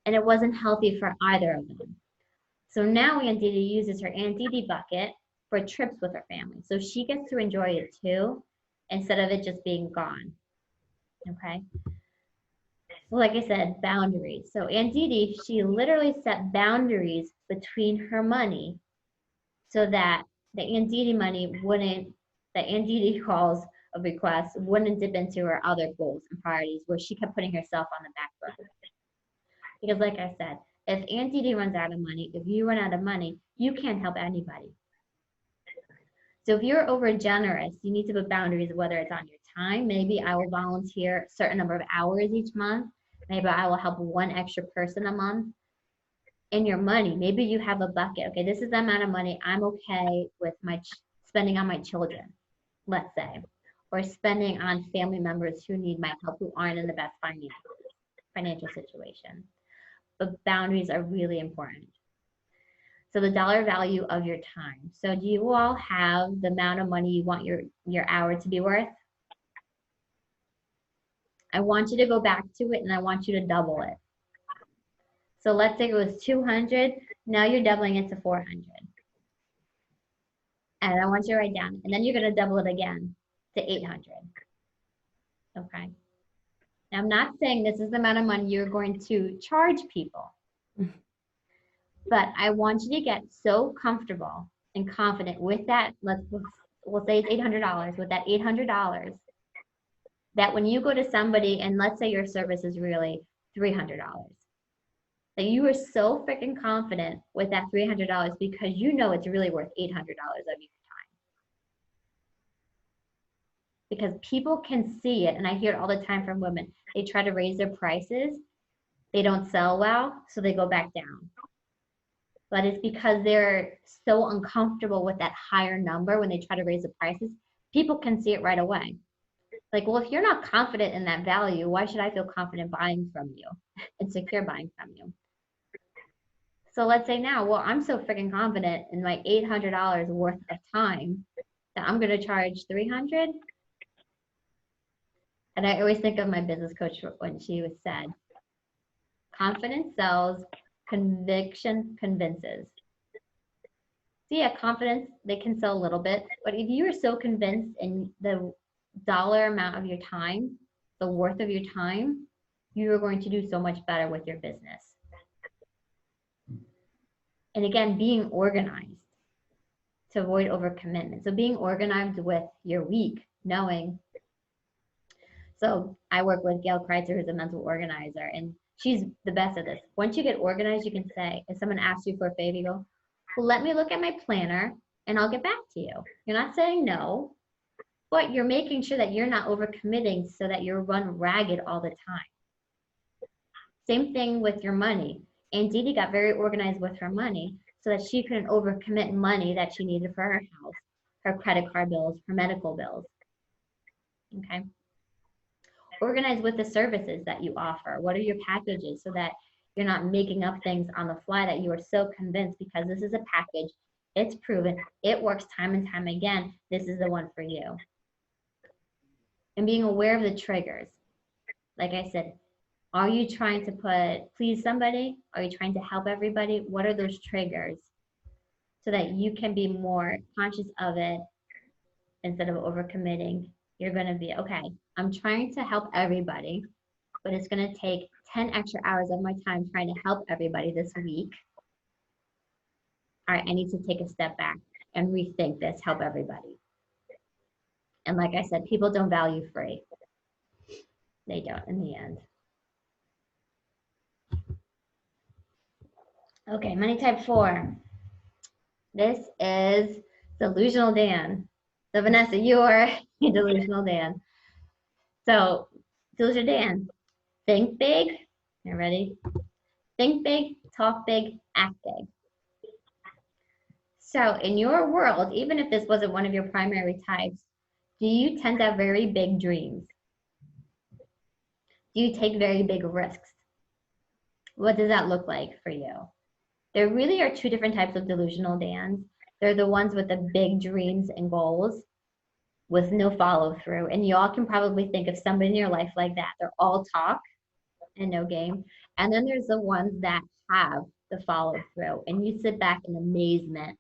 And it wasn't healthy for either of them. So now Aunt Deity uses her Aunt Deity bucket for trips with her family. So she gets to enjoy it too, instead of it just being gone. Okay? So like I said, boundaries. So Aunt Deity, she literally set boundaries between her money so that the Aunt Deity money wouldn't, the Aunt Deity calls of requests wouldn't dip into her other goals and priorities where she kept putting herself on the back burner. Because like I said, if Aunt Deity runs out of money, if you run out of money, you can't help anybody. So if you're over generous, you need to put boundaries, whether it's on your time. Maybe I will volunteer a certain number of hours each month. Maybe I will help 1 extra person a month. In your money, maybe you have a bucket. Okay, this is the amount of money I'm okay with my spending on my children, let's say, or spending on family members who need my help, who aren't in the best financial situation. But boundaries are really important. So the dollar value of your time. So do you all have the amount of money you want your hour to be worth? I want you to go back to it and I want you to double it. So let's say it was 200, now you're doubling it to 400. And I want you to write down, and then you're gonna double it again to 800. Okay. Now I'm not saying this is the amount of money you're going to charge people. But I want you to get so comfortable and confident with that. We'll say it's $800. With that $800, that when you go to somebody and let's say your service is really $300, that you are so freaking confident with that $300 because you know it's really worth $800 of your time. Because people can see it, and I hear it all the time from women. They try to raise their prices, they don't sell well, so they go back down. But it's because they're so uncomfortable with that higher number when they try to raise the prices. People can see it right away. Like, well, if you're not confident in that value, why should I feel confident buying from you and secure buying from you? So let's say now, well, I'm so freaking confident in my $800 worth of time that I'm going to charge $300. And I always think of my business coach when she was said, confidence sells, conviction convinces. So yeah, confidence, they can sell a little bit, but if you are so convinced in the dollar amount of your time, the worth of your time, you are going to do so much better with your business. And again, being organized to avoid overcommitment. So being organized with your week, knowing. So I work with Gail Kreitzer, who's a mental organizer, and she's the best at this. Once you get organized, you can say, if someone asks you for a favor, you go, well, let me look at my planner and I'll get back to you. You're not saying no, but you're making sure that you're not overcommitting so that you're run ragged all the time. Same thing with your money. And Dee Dee got very organized with her money so that she couldn't overcommit money that she needed for her house, her credit card bills, her medical bills. Okay. Organize with the services that you offer. What are your packages so that you're not making up things on the fly that you are so convinced because this is a package, it's proven, it works time and time again, this is the one for you. And being aware of the triggers. Like I said, are you trying to please somebody? Are you trying to help everybody? What are those triggers so that you can be more conscious of it instead of overcommitting? You're going to be, okay, I'm trying to help everybody, but it's going to take 10 extra hours of my time trying to help everybody this week. All right, I need to take a step back and rethink this, help everybody. And like I said, people don't value free. They don't in the end. Okay, money type 4. This is delusional Dan. So Vanessa, you are a delusional Dan. So delusional Dan, think big. You ready? Think big, talk big, act big. So in your world, even if this wasn't one of your primary types, do you tend to have very big dreams? Do you take very big risks? What does that look like for you? There really are 2 different types of delusional Dans. They're the ones with the big dreams and goals with no follow through. And y'all can probably think of somebody in your life like that. They're all talk and no game. And then there's the ones that have the follow through and you sit back in amazement.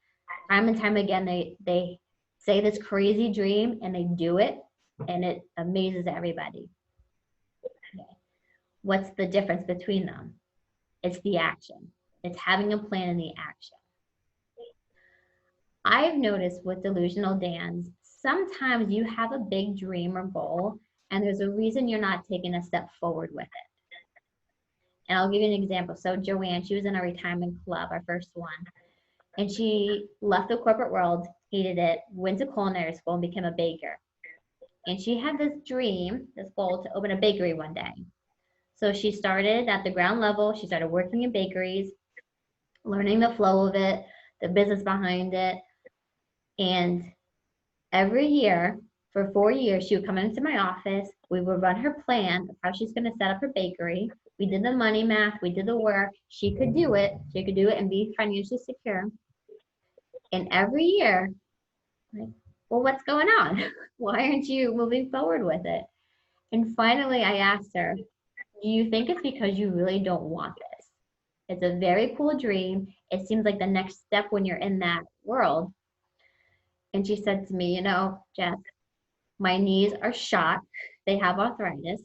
Time and time again, they say this crazy dream and they do it and it amazes everybody. Okay. What's the difference between them? It's the action. It's having a plan in the action. I've noticed with delusional Dans, sometimes you have a big dream or goal and there's a reason you're not taking a step forward with it. And I'll give you an example. So Joanne, she was in our retirement club, our first one, and she left the corporate world, hated it, went to culinary school and became a baker. And she had this dream, this goal to open a bakery one day. So she started at the ground level. She started working in bakeries, learning the flow of it, the business behind it. And every year, for 4 years, she would come into my office. We would run her plan of how she's going to set up her bakery. We did the money math. We did the work. She could do it. She could do it and be financially secure. And every year, like, well, what's going on? Why aren't you moving forward with it? And finally, I asked her, do you think it's because you really don't want this? It's a very cool dream. It seems like the next step when you're in that world. And she said to me, you know, Jess, my knees are shot. They have arthritis.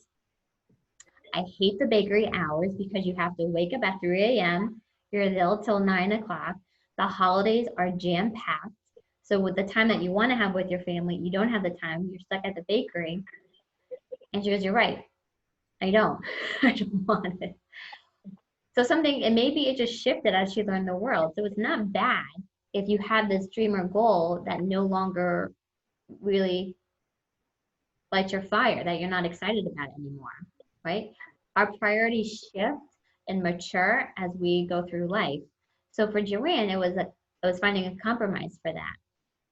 I hate the bakery hours because you have to wake up at 3 a.m. You're there till 9 o'clock. The holidays are jam-packed. So with the time that you want to have with your family, you don't have the time. You're stuck at the bakery. And she goes, you're right. I don't. I don't want it. So something, and maybe it just shifted as she learned the world. So it's not bad if you have this dream or goal that no longer really lights your fire, that you're not excited about anymore, right? Our priorities shift and mature as we go through life. So for Joanne, it was finding a compromise for that.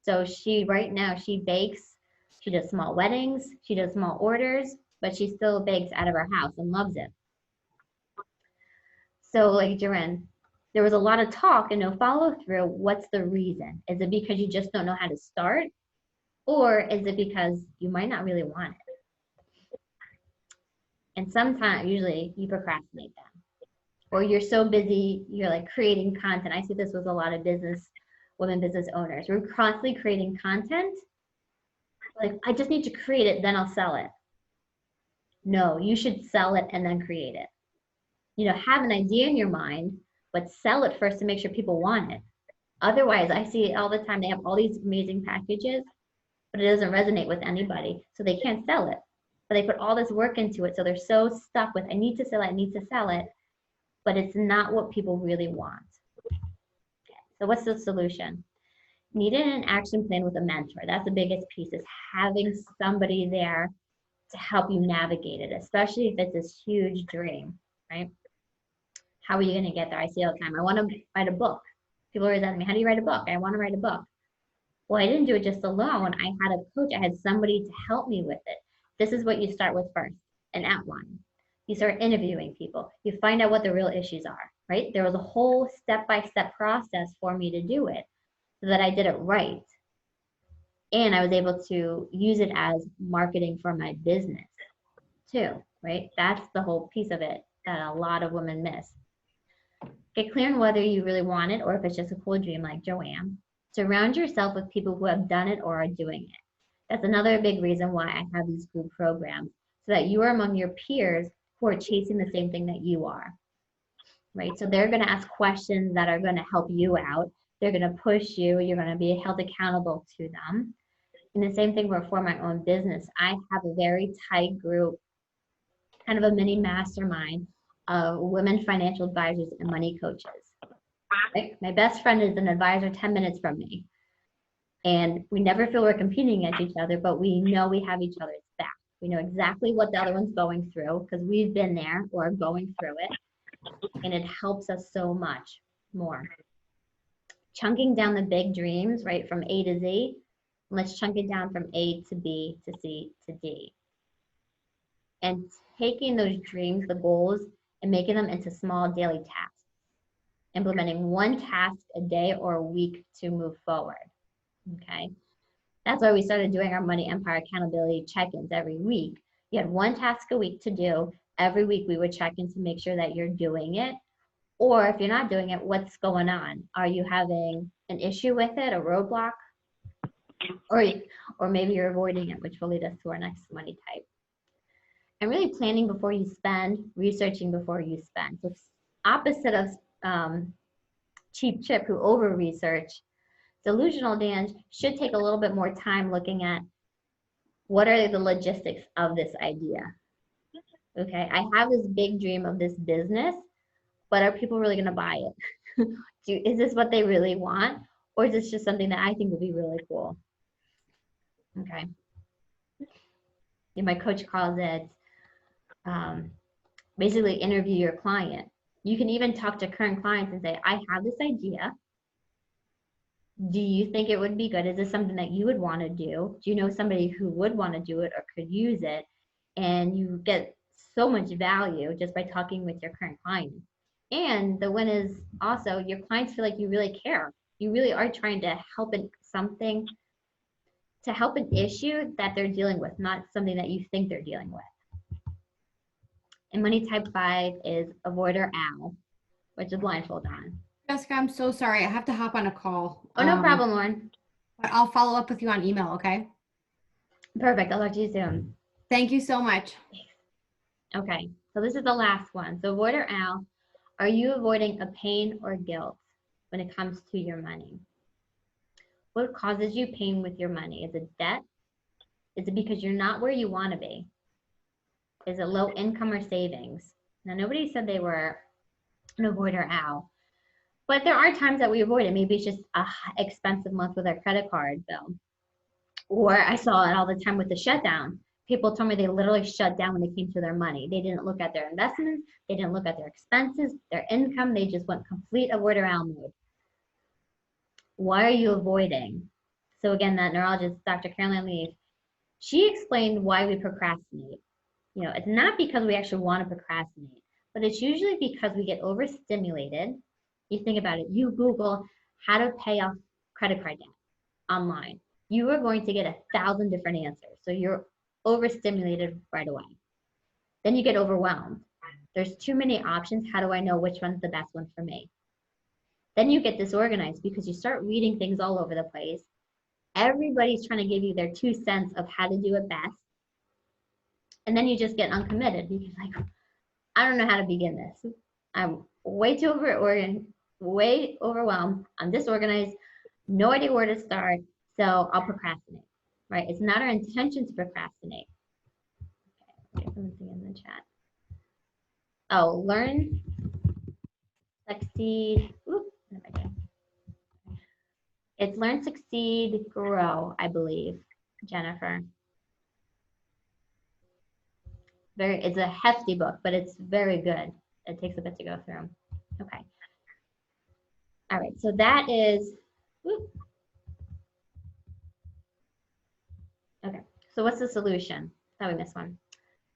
So right now she bakes She does small weddings, she does small orders, but she still bakes out of her house and loves it. So like Joanne, there was a lot of talk and no follow through. What's the reason? Is it because you just don't know how to start? Or is it because you might not really want it? And sometimes, usually, you procrastinate them. Or you're so busy, you're like creating content. I see this with a lot of women business owners. We're constantly creating content. Like, I just need to create it, then I'll sell it. No, you should sell it and then create it. You know, have an idea in your mind, but sell it first to make sure people want it. Otherwise, I see it all the time. They have all these amazing packages, but it doesn't resonate with anybody, so they can't sell it. But they put all this work into it, so they're so stuck with, I need to sell it, I need to sell it, but it's not what people really want. Okay, so what's the solution? Needing an action plan with a mentor. That's the biggest piece, is having somebody there to help you navigate it, especially if it's this huge dream, right? How are you going to get there? I see all the time. I want to write a book. People always ask me, how do you write a book? I want to write a book. Well, I didn't do it just alone. I had a coach. I had somebody to help me with it. This is what you start with first, an outline. You start interviewing people. You find out what the real issues are, right? There was a whole step-by-step process for me to do it so that I did it right. And I was able to use it as marketing for my business too, right? That's the whole piece of it that a lot of women miss. Get clear on whether you really want it or if it's just a cool dream like Joanne. Surround yourself with people who have done it or are doing it. That's another big reason why I have these group programs, so that you are among your peers who are chasing the same thing that you are, right? So they're going to ask questions that are going to help you out. They're going to push you. You're going to be held accountable to them. And the same thing for my own business. I have a very tight group, kind of a mini mastermind of women financial advisors and money coaches. Right? My best friend is an advisor 10 minutes from me. And we never feel we're competing against each other, but we know we have each other's back. We know exactly what the other one's going through because we've been there or going through it. And it helps us so much more. Chunking down the big dreams, right, from A to Z. Let's chunk it down from A to B to C to D. And taking those dreams, the goals, and making them into small daily tasks. Implementing one task a day or a week to move forward. Okay, that's why we started doing our Money Empire accountability check-ins every week. You had one task a week to do. Every week we would check in to make sure that you're doing it. Or if you're not doing it, what's going on? Are you having an issue with it, a roadblock? Or maybe you're avoiding it, which will lead us to our next money type. And really planning before you spend, researching before you spend. So it's opposite of Cheap Chip, who over-research. Delusional Dan should take a little bit more time looking at what are the logistics of this idea. Okay, I have this big dream of this business, but are people really going to buy it? Is this what they really want? Or is this just something that I think would be really cool? Okay. And my coach calls it basically interview your client. You can even talk to current clients and say, I have this idea. Do you think it would be good? Is this something that you would want to do? Do you know somebody who would want to do it or could use it? And you get so much value just by talking with your current clients. And the win is also your clients feel like you really care. You really are trying to help in something, to help an issue that they're dealing with, not something that you think they're dealing with. And money type 5 is avoider owl, which is blindfold on. Jessica, I'm so sorry. I have to hop on a call. Oh, no problem, Lauren. But I'll follow up with you on email, okay? Perfect. I'll talk to you soon. Thank you so much. Okay, so this is the last one. So avoider owl, are you avoiding a pain or guilt when it comes to your money? What causes you pain with your money? Is it debt? Is it because you're not where you want to be? Is it low income or savings? Now, nobody said they were an avoider owl, but there are times that we avoid it. Maybe it's just an expensive month with our credit card bill. Or I saw it all the time with the shutdown. People told me they literally shut down when it came to their money. They didn't look at their investments. They didn't look at their expenses, their income. They just went complete avoider owl mode. Why are you avoiding? So again, that neurologist, Dr. Caroline Leaf, She explained why we procrastinate. You know, it's not because we actually want to procrastinate, but it's usually because we get overstimulated. You think about it, you Google how to pay off credit card debt online. You are going to get 1,000 different answers. So you're overstimulated right away. Then you get overwhelmed. There's too many options. How do I know which one's the best one for me? Then you get disorganized because you start reading things all over the place. Everybody's trying to give you their 2 cents of how to do it best. And then you just get uncommitted because like, I don't know how to begin this. I'm way too way overwhelmed. I'm disorganized, no idea where to start. So I'll procrastinate, right? It's not our intention to procrastinate. Okay, something in the chat. Oh, learn, succeed. Ooh, what am I doing? It's learn, succeed, grow, I believe, Jennifer. It's a hefty book, but it's very good. It takes a bit to go through. Okay. All right, so that is, whoop. Okay, so what's the solution? Oh, we missed one.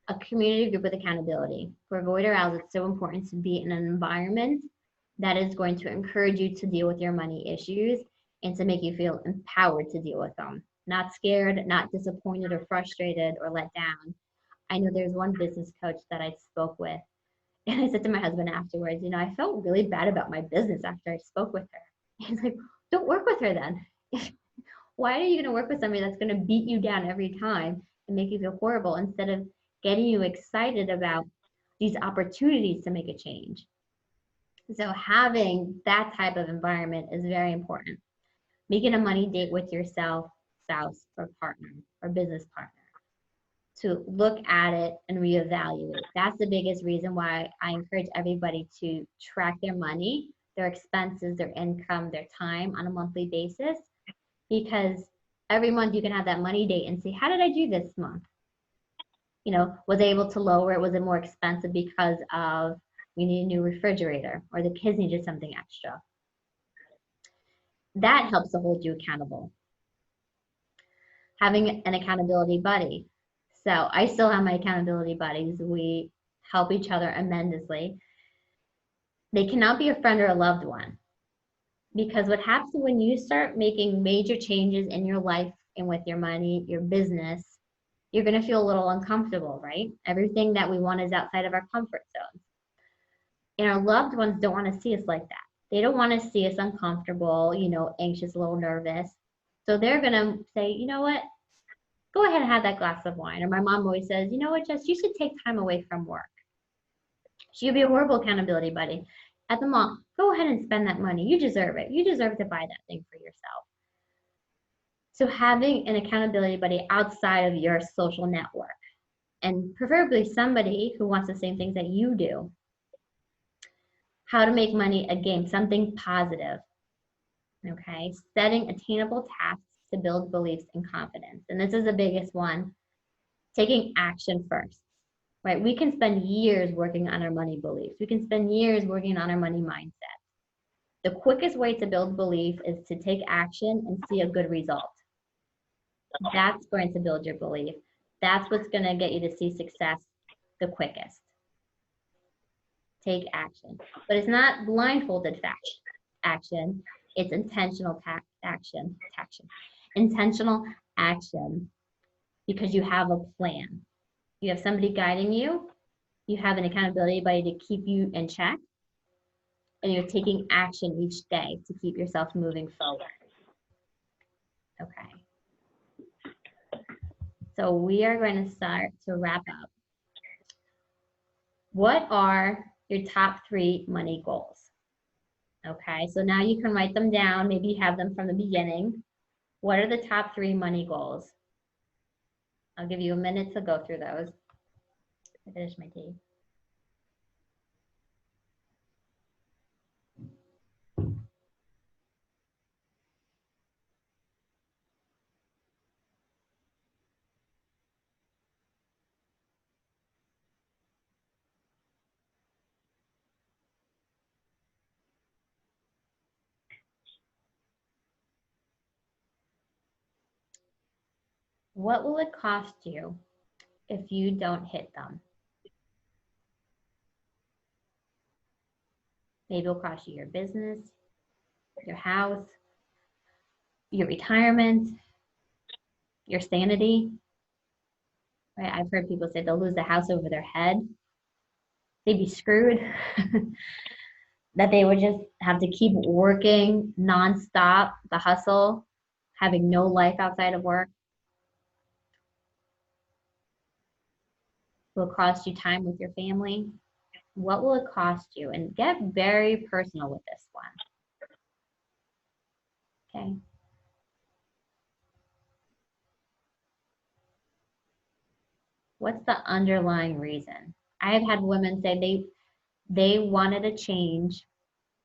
A community group with accountability. For Avoider Owls, it's so important to be in an environment that is going to encourage you to deal with your money issues and to make you feel empowered to deal with them. Not scared, not disappointed or frustrated or let down. I know there's one business coach that I spoke with, and I said to my husband afterwards, you know, I felt really bad about my business after I spoke with her. He's like, don't work with her then. Why are you going to work with somebody that's going to beat you down every time and make you feel horrible instead of getting you excited about these opportunities to make a change? So having that type of environment is very important. Making a money date with yourself, spouse, or partner, or business partner to look at it and reevaluate. That's the biggest reason why I encourage everybody to track their money, their expenses, their income, their time on a monthly basis, because every month you can have that money date and see, how did I do this month? You know, was I able to lower it? Was it more expensive because of we need a new refrigerator or the kids needed something extra? That helps to hold you accountable. Having an accountability buddy. So I still have my accountability buddies. We help each other tremendously. They cannot be a friend or a loved one, because what happens when you start making major changes in your life and with your money, your business, you're going to feel a little uncomfortable, right? Everything that we want is outside of our comfort zones. And our loved ones don't want to see us like that. They don't want to see us uncomfortable, you know, anxious, a little nervous. So they're going to say, you know what? Go ahead and have that glass of wine. Or my mom always says, you know what, Jess, you should take time away from work. She would be a horrible accountability buddy. At the mall, go ahead and spend that money. You deserve it. You deserve to buy that thing for yourself. So having an accountability buddy outside of your social network, and preferably somebody who wants the same things that you do. How to make money a game, something positive. Okay, setting attainable tasks to build beliefs and confidence. And this is the biggest one, taking action first, right? We can spend years working on our money beliefs. We can spend years working on our money mindset. The quickest way to build belief is to take action and see a good result. That's going to build your belief. That's what's going to get you to see success the quickest. Take action. But it's not blindfolded action. It's intentional action. Intentional action, because you have a plan. You have somebody guiding you. You have an accountability buddy to keep you in check. And you're taking action each day to keep yourself moving forward. Okay. So we are going to start to wrap up. What are your top 3 money goals? Okay, so now you can write them down. Maybe you have them from the beginning. What are the top 3 money goals? I'll give you a minute to go through those. I finished my tea. What will it cost you if you don't hit them? Maybe it'll cost you your business, your house, your retirement, your sanity. Right? I've heard people say they'll lose the house over their head. They'd be screwed. That they would just have to keep working nonstop, the hustle, having no life outside of work. Will it cost you time with your family? What will it cost you? And get very personal with this one. Okay. What's the underlying reason? I have had women say they wanted a change.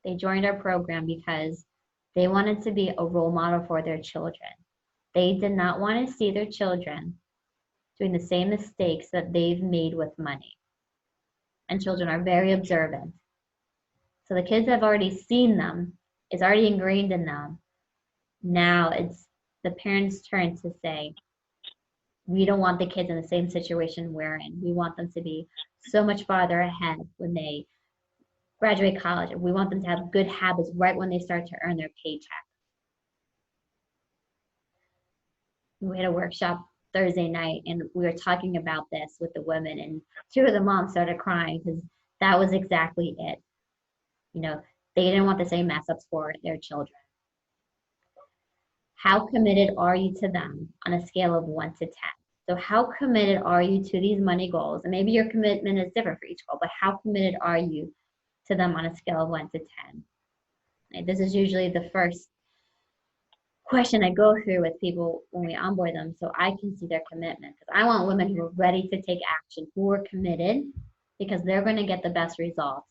They joined our program because they wanted to be a role model for their children. They did not want to see their children doing the same mistakes that they've made with money. And children are very observant. So the kids have already seen them, it's already ingrained in them. Now it's the parents' turn to say, we don't want the kids in the same situation we're in. We want them to be so much farther ahead when they graduate college. We want them to have good habits right when they start to earn their paycheck. We had a workshop Thursday night and we were talking about this with the women, and two of the moms started crying because that was exactly it. You know, they didn't want the same mess ups for their children. How committed are you to them on a scale of 1 to 10? So how committed are you to these money goals? And maybe your commitment is different for each goal, but how committed are you to them on a scale of 1 to 10? Right? This is usually the first question I go through with people when we onboard them, so I can see their commitment. Because I want women who are ready to take action, who are committed, because they're going to get the best results.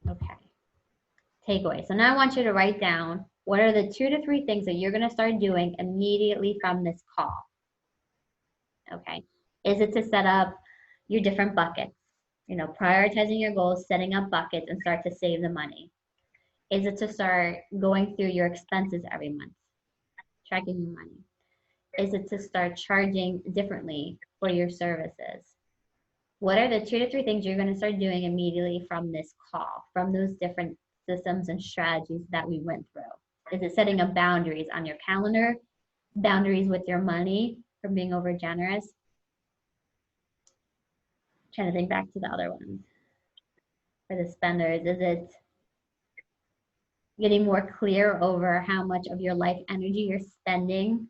Okay. Takeaway. So now I want you to write down what are the 2 to 3 things that you're going to start doing immediately from this call. Okay. Is it to set up your different buckets? You know, prioritizing your goals, setting up buckets, and start to save the money. Is it to start going through your expenses every month, tracking your money? Is it to start charging differently for your services? What are the 2 to 3 things you're going to start doing immediately from this call, from those different systems and strategies that we went through? Is it setting up boundaries on your calendar, boundaries with your money from being over generous? Trying to think back to the other ones. For the spenders, is it getting more clear over how much of your life energy you're spending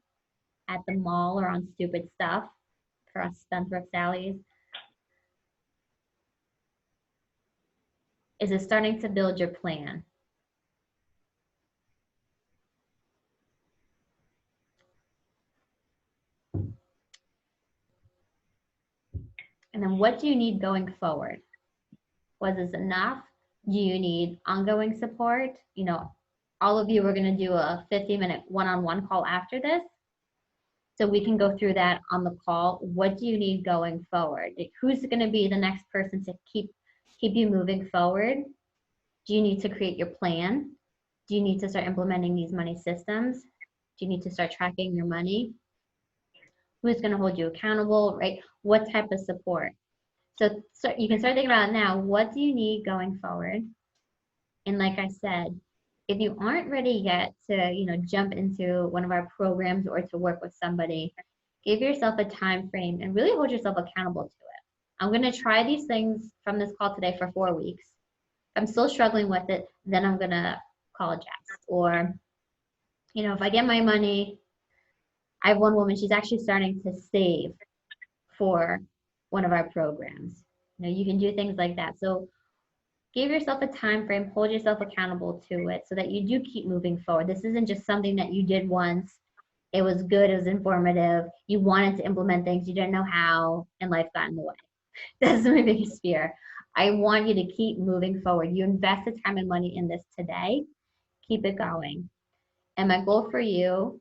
at the mall or on stupid stuff for us spendthrift Sallies? Is it starting to build your plan? And then what do you need going forward? Was this enough? Do you need ongoing support? You know, all of you are going to do a 50-minute one-on-one call after this. So we can go through that on the call. What do you need going forward? Like, who's going to be the next person to keep you moving forward? Do you need to create your plan? Do you need to start implementing these money systems? Do you need to start tracking your money? Who's going to hold you accountable, right? What type of support? So you can start thinking about it now. What do you need going forward? And like I said, if you aren't ready yet to, you know, jump into one of our programs or to work with somebody, give yourself a time frame and really hold yourself accountable to it. I'm going to try these things from this call today for 4 weeks. If I'm still struggling with it, then I'm going to call Jess. Or, you know, if I get my money, I have one woman, she's actually starting to save for one of our programs. You know, you can do things like that. So give yourself a time frame, hold yourself accountable to it so that you do keep moving forward. This isn't just something that you did once. It was good, it was informative. You wanted to implement things, you didn't know how, and life got in the way. That's my biggest fear. I want you to keep moving forward. You invested time and money in this today. Keep it going. And my goal for you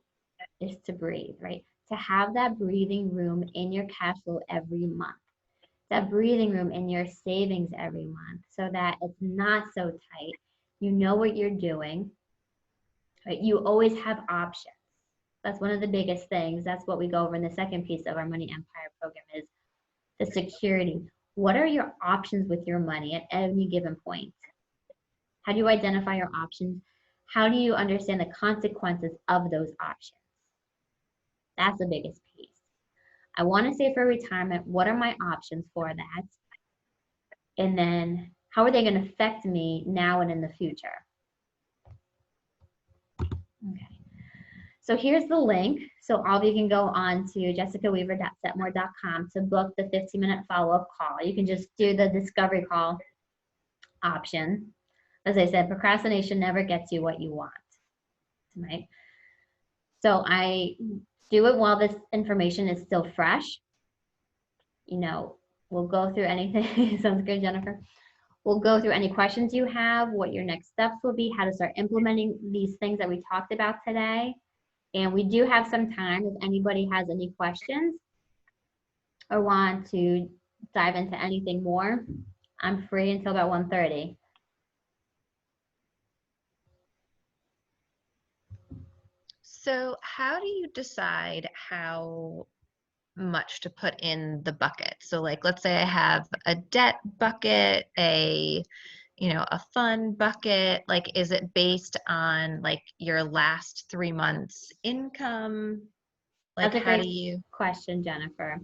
is to breathe, right? To have that breathing room in your cash flow every month. That breathing room in your savings every month so that it's not so tight. You know what you're doing, right? You always have options. That's one of the biggest things. That's what we go over in the second piece of our Money Empire program is the security. What are your options with your money at any given point? How do you identify your options? How do you understand the consequences of those options? That's the biggest piece. I want to save for retirement. What are my options for that? And then how are they going to affect me now and in the future? Okay. So here's the link. So all of you can go on to jessicaweaver.setmore.com to book the 15-minute follow-up call. You can just do the discovery call option. As I said, procrastination never gets you what you want, right? So I do it while this information is still fresh. You know, we'll go through anything. Sounds good, Jennifer. We'll go through any questions you have, what your next steps will be, how to start implementing these things that we talked about today. And we do have some time if anybody has any questions or want to dive into anything more. I'm free until about 1:30. So how do you decide how much to put in the bucket? So like, let's say I have a debt bucket, a fun bucket. Like, is it based on like your last 3 months income? Like, That's a how great do you? question, Jennifer.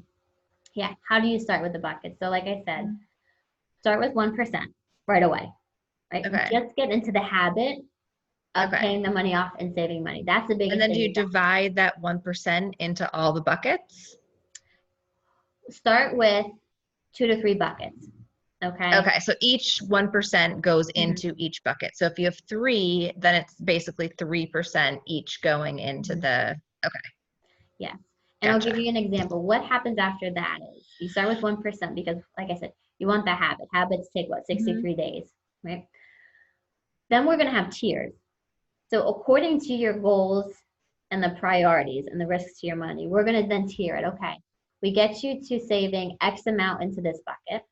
Yeah, how do you start with the bucket? So like I said, start with 1% right away, right? Okay. Just get into the habit of Okay. paying the money off and saving money. That's the biggest And then thing. do you divide that 1% into all the buckets? Start with 2 to 3 buckets. Okay. Okay, so each 1% goes into each bucket. So if you have 3, then it's basically 3% each going into the, okay. Yes. And I'll Gotcha. give you an example. What happens after that is you start with 1% because, like I said, you want the habit. Habits take what, 63 days, right? Then we're going to have tiers. So according to your goals and the priorities and the risks to your money, we're going to then tier it. Okay, we get you to saving X amount into this bucket.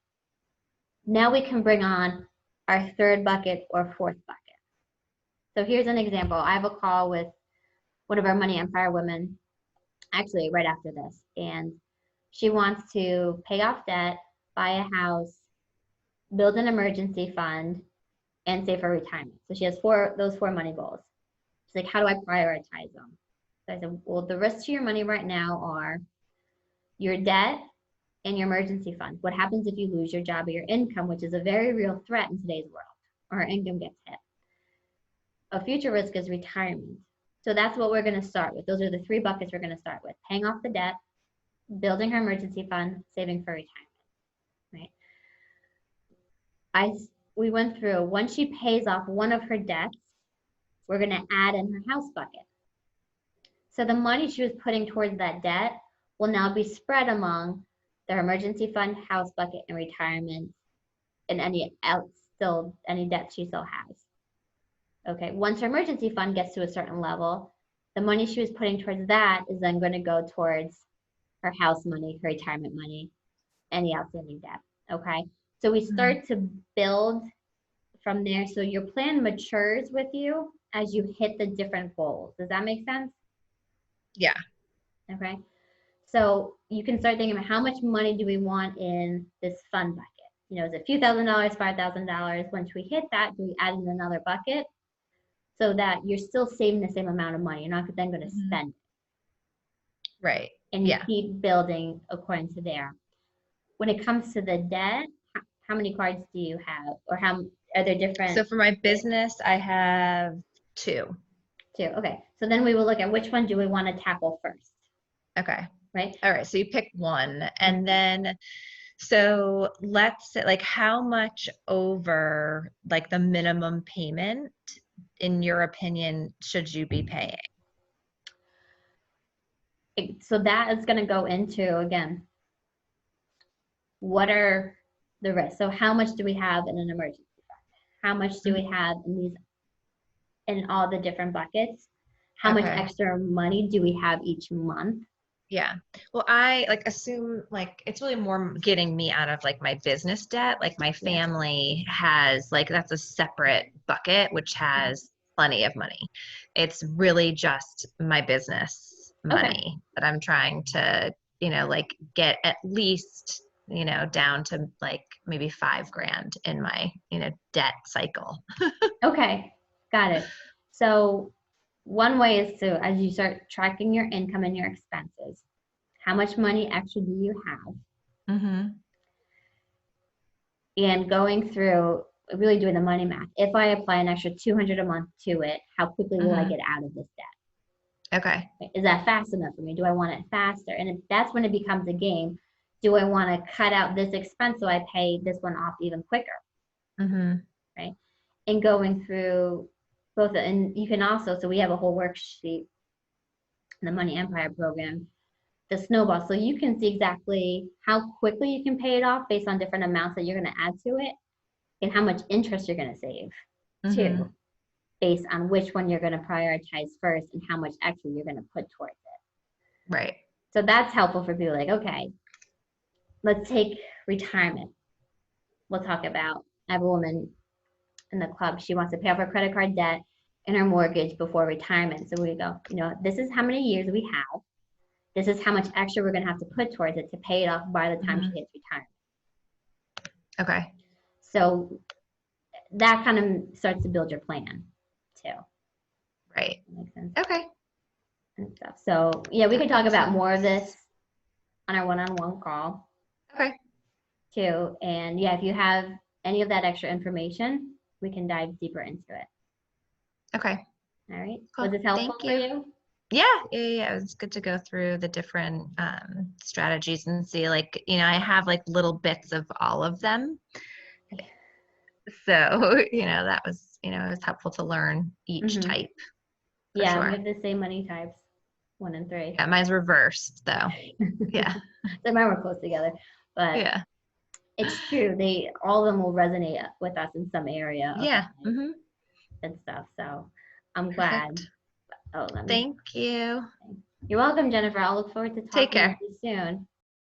Now we can bring on our third bucket or fourth bucket. So here's an example. I have a call with one of our Money Empire women, actually right after this, and she wants to pay off debt, buy a house, build an emergency fund, and save for retirement. So she has those four money goals. She's like, how do I prioritize them? So I said, well, the risks to your money right now are your debt and your emergency fund. What happens if you lose your job or your income, which is a very real threat in today's world, or our income gets hit. A future risk is retirement. So that's what we're going to start with. Those are the 3 buckets we're going to start with: paying off the debt, building her emergency fund, saving for retirement, right? We went through, once she pays off one of her debts, we're going to add in her house bucket. So the money she was putting towards that debt will now be spread among their emergency fund, house bucket, and retirement, and any debt she still has. Okay, once her emergency fund gets to a certain level, the money she was putting towards that is then going to go towards her house money, her retirement money, any outstanding debt. Okay, so we start to build from there. So your plan matures with you as you hit the different goals. Does that make sense? Yeah. Okay. So you can start thinking about how much money do we want in this fund bucket? You know, is it a few $1,000s, $5,000? Once we hit that, do we add in another bucket so that you're still saving the same amount of money? You're not then going to spend it. Right. And you keep building according to there. When it comes to the debt, how many cards do you have? Or are there different? So for my business, I have 2. 2. Okay. So then we will look at which one do we want to tackle first. Okay. Right. All right. So you pick one, and then, so let's say, like, how much over like the minimum payment, in your opinion, should you be paying? So that is going to go into, again, what are the risks? So how much do we have in an emergency fund? How much do we have in all the different buckets? How much extra money do we have each month? Yeah. Well, I assume it's really more getting me out of my business debt. Like my family has that's a separate bucket, which has plenty of money. It's really just my business money that I'm trying to, like get at least, down to like maybe $5,000 in my, debt cycle. Okay, got it. So one way is to, as you start tracking your income and your expenses, how much money extra do you have? Mm-hmm. And going through really doing the money math. If I apply an extra $200 a month to it, how quickly will I get out of this debt? Okay. Is that fast enough for me? Do I want it faster? And that's when it becomes a game. Do I want to cut out this expense so I pay this one off even quicker? Mm-hmm. Right. And going through both, and you can also, so we have a whole worksheet in the Money Empire program, the snowball. So you can see exactly how quickly you can pay it off based on different amounts that you're going to add to it and how much interest you're going to save too, based on which one you're going to prioritize first and how much extra you're going to put towards it. Right. So that's helpful for people like, okay, let's take retirement. We'll talk about, I have a woman in the club, she wants to pay off her credit card debt and her mortgage before retirement. So we go, this is how many years we have. This is how much extra we're going to have to put towards it to pay it off by the time she hits retirement. Okay. So that kind of starts to build your plan too. Right. That makes sense. Okay. And stuff. So yeah, we can talk about more of this on our one-on-one call. Okay. Too. And yeah, if you have any of that extra information, we can dive deeper into it. Okay. All right. Cool. Was this helpful Thank for you? Yeah. It was good to go through the different strategies and see, like, I have like little bits of all of them. So, that was, it was helpful to learn each type. Yeah, sure. we have the same money types, 1 and 3. Yeah, mine's reversed though. Yeah. So mine were close together, but Yeah. it's true. All of them will resonate with us in some area. Of Yeah. life Mm-hmm. and stuff. So I'm glad. Perfect. Oh, Thank you. You're welcome, Jennifer. I'll look forward to Take talking care. with you soon.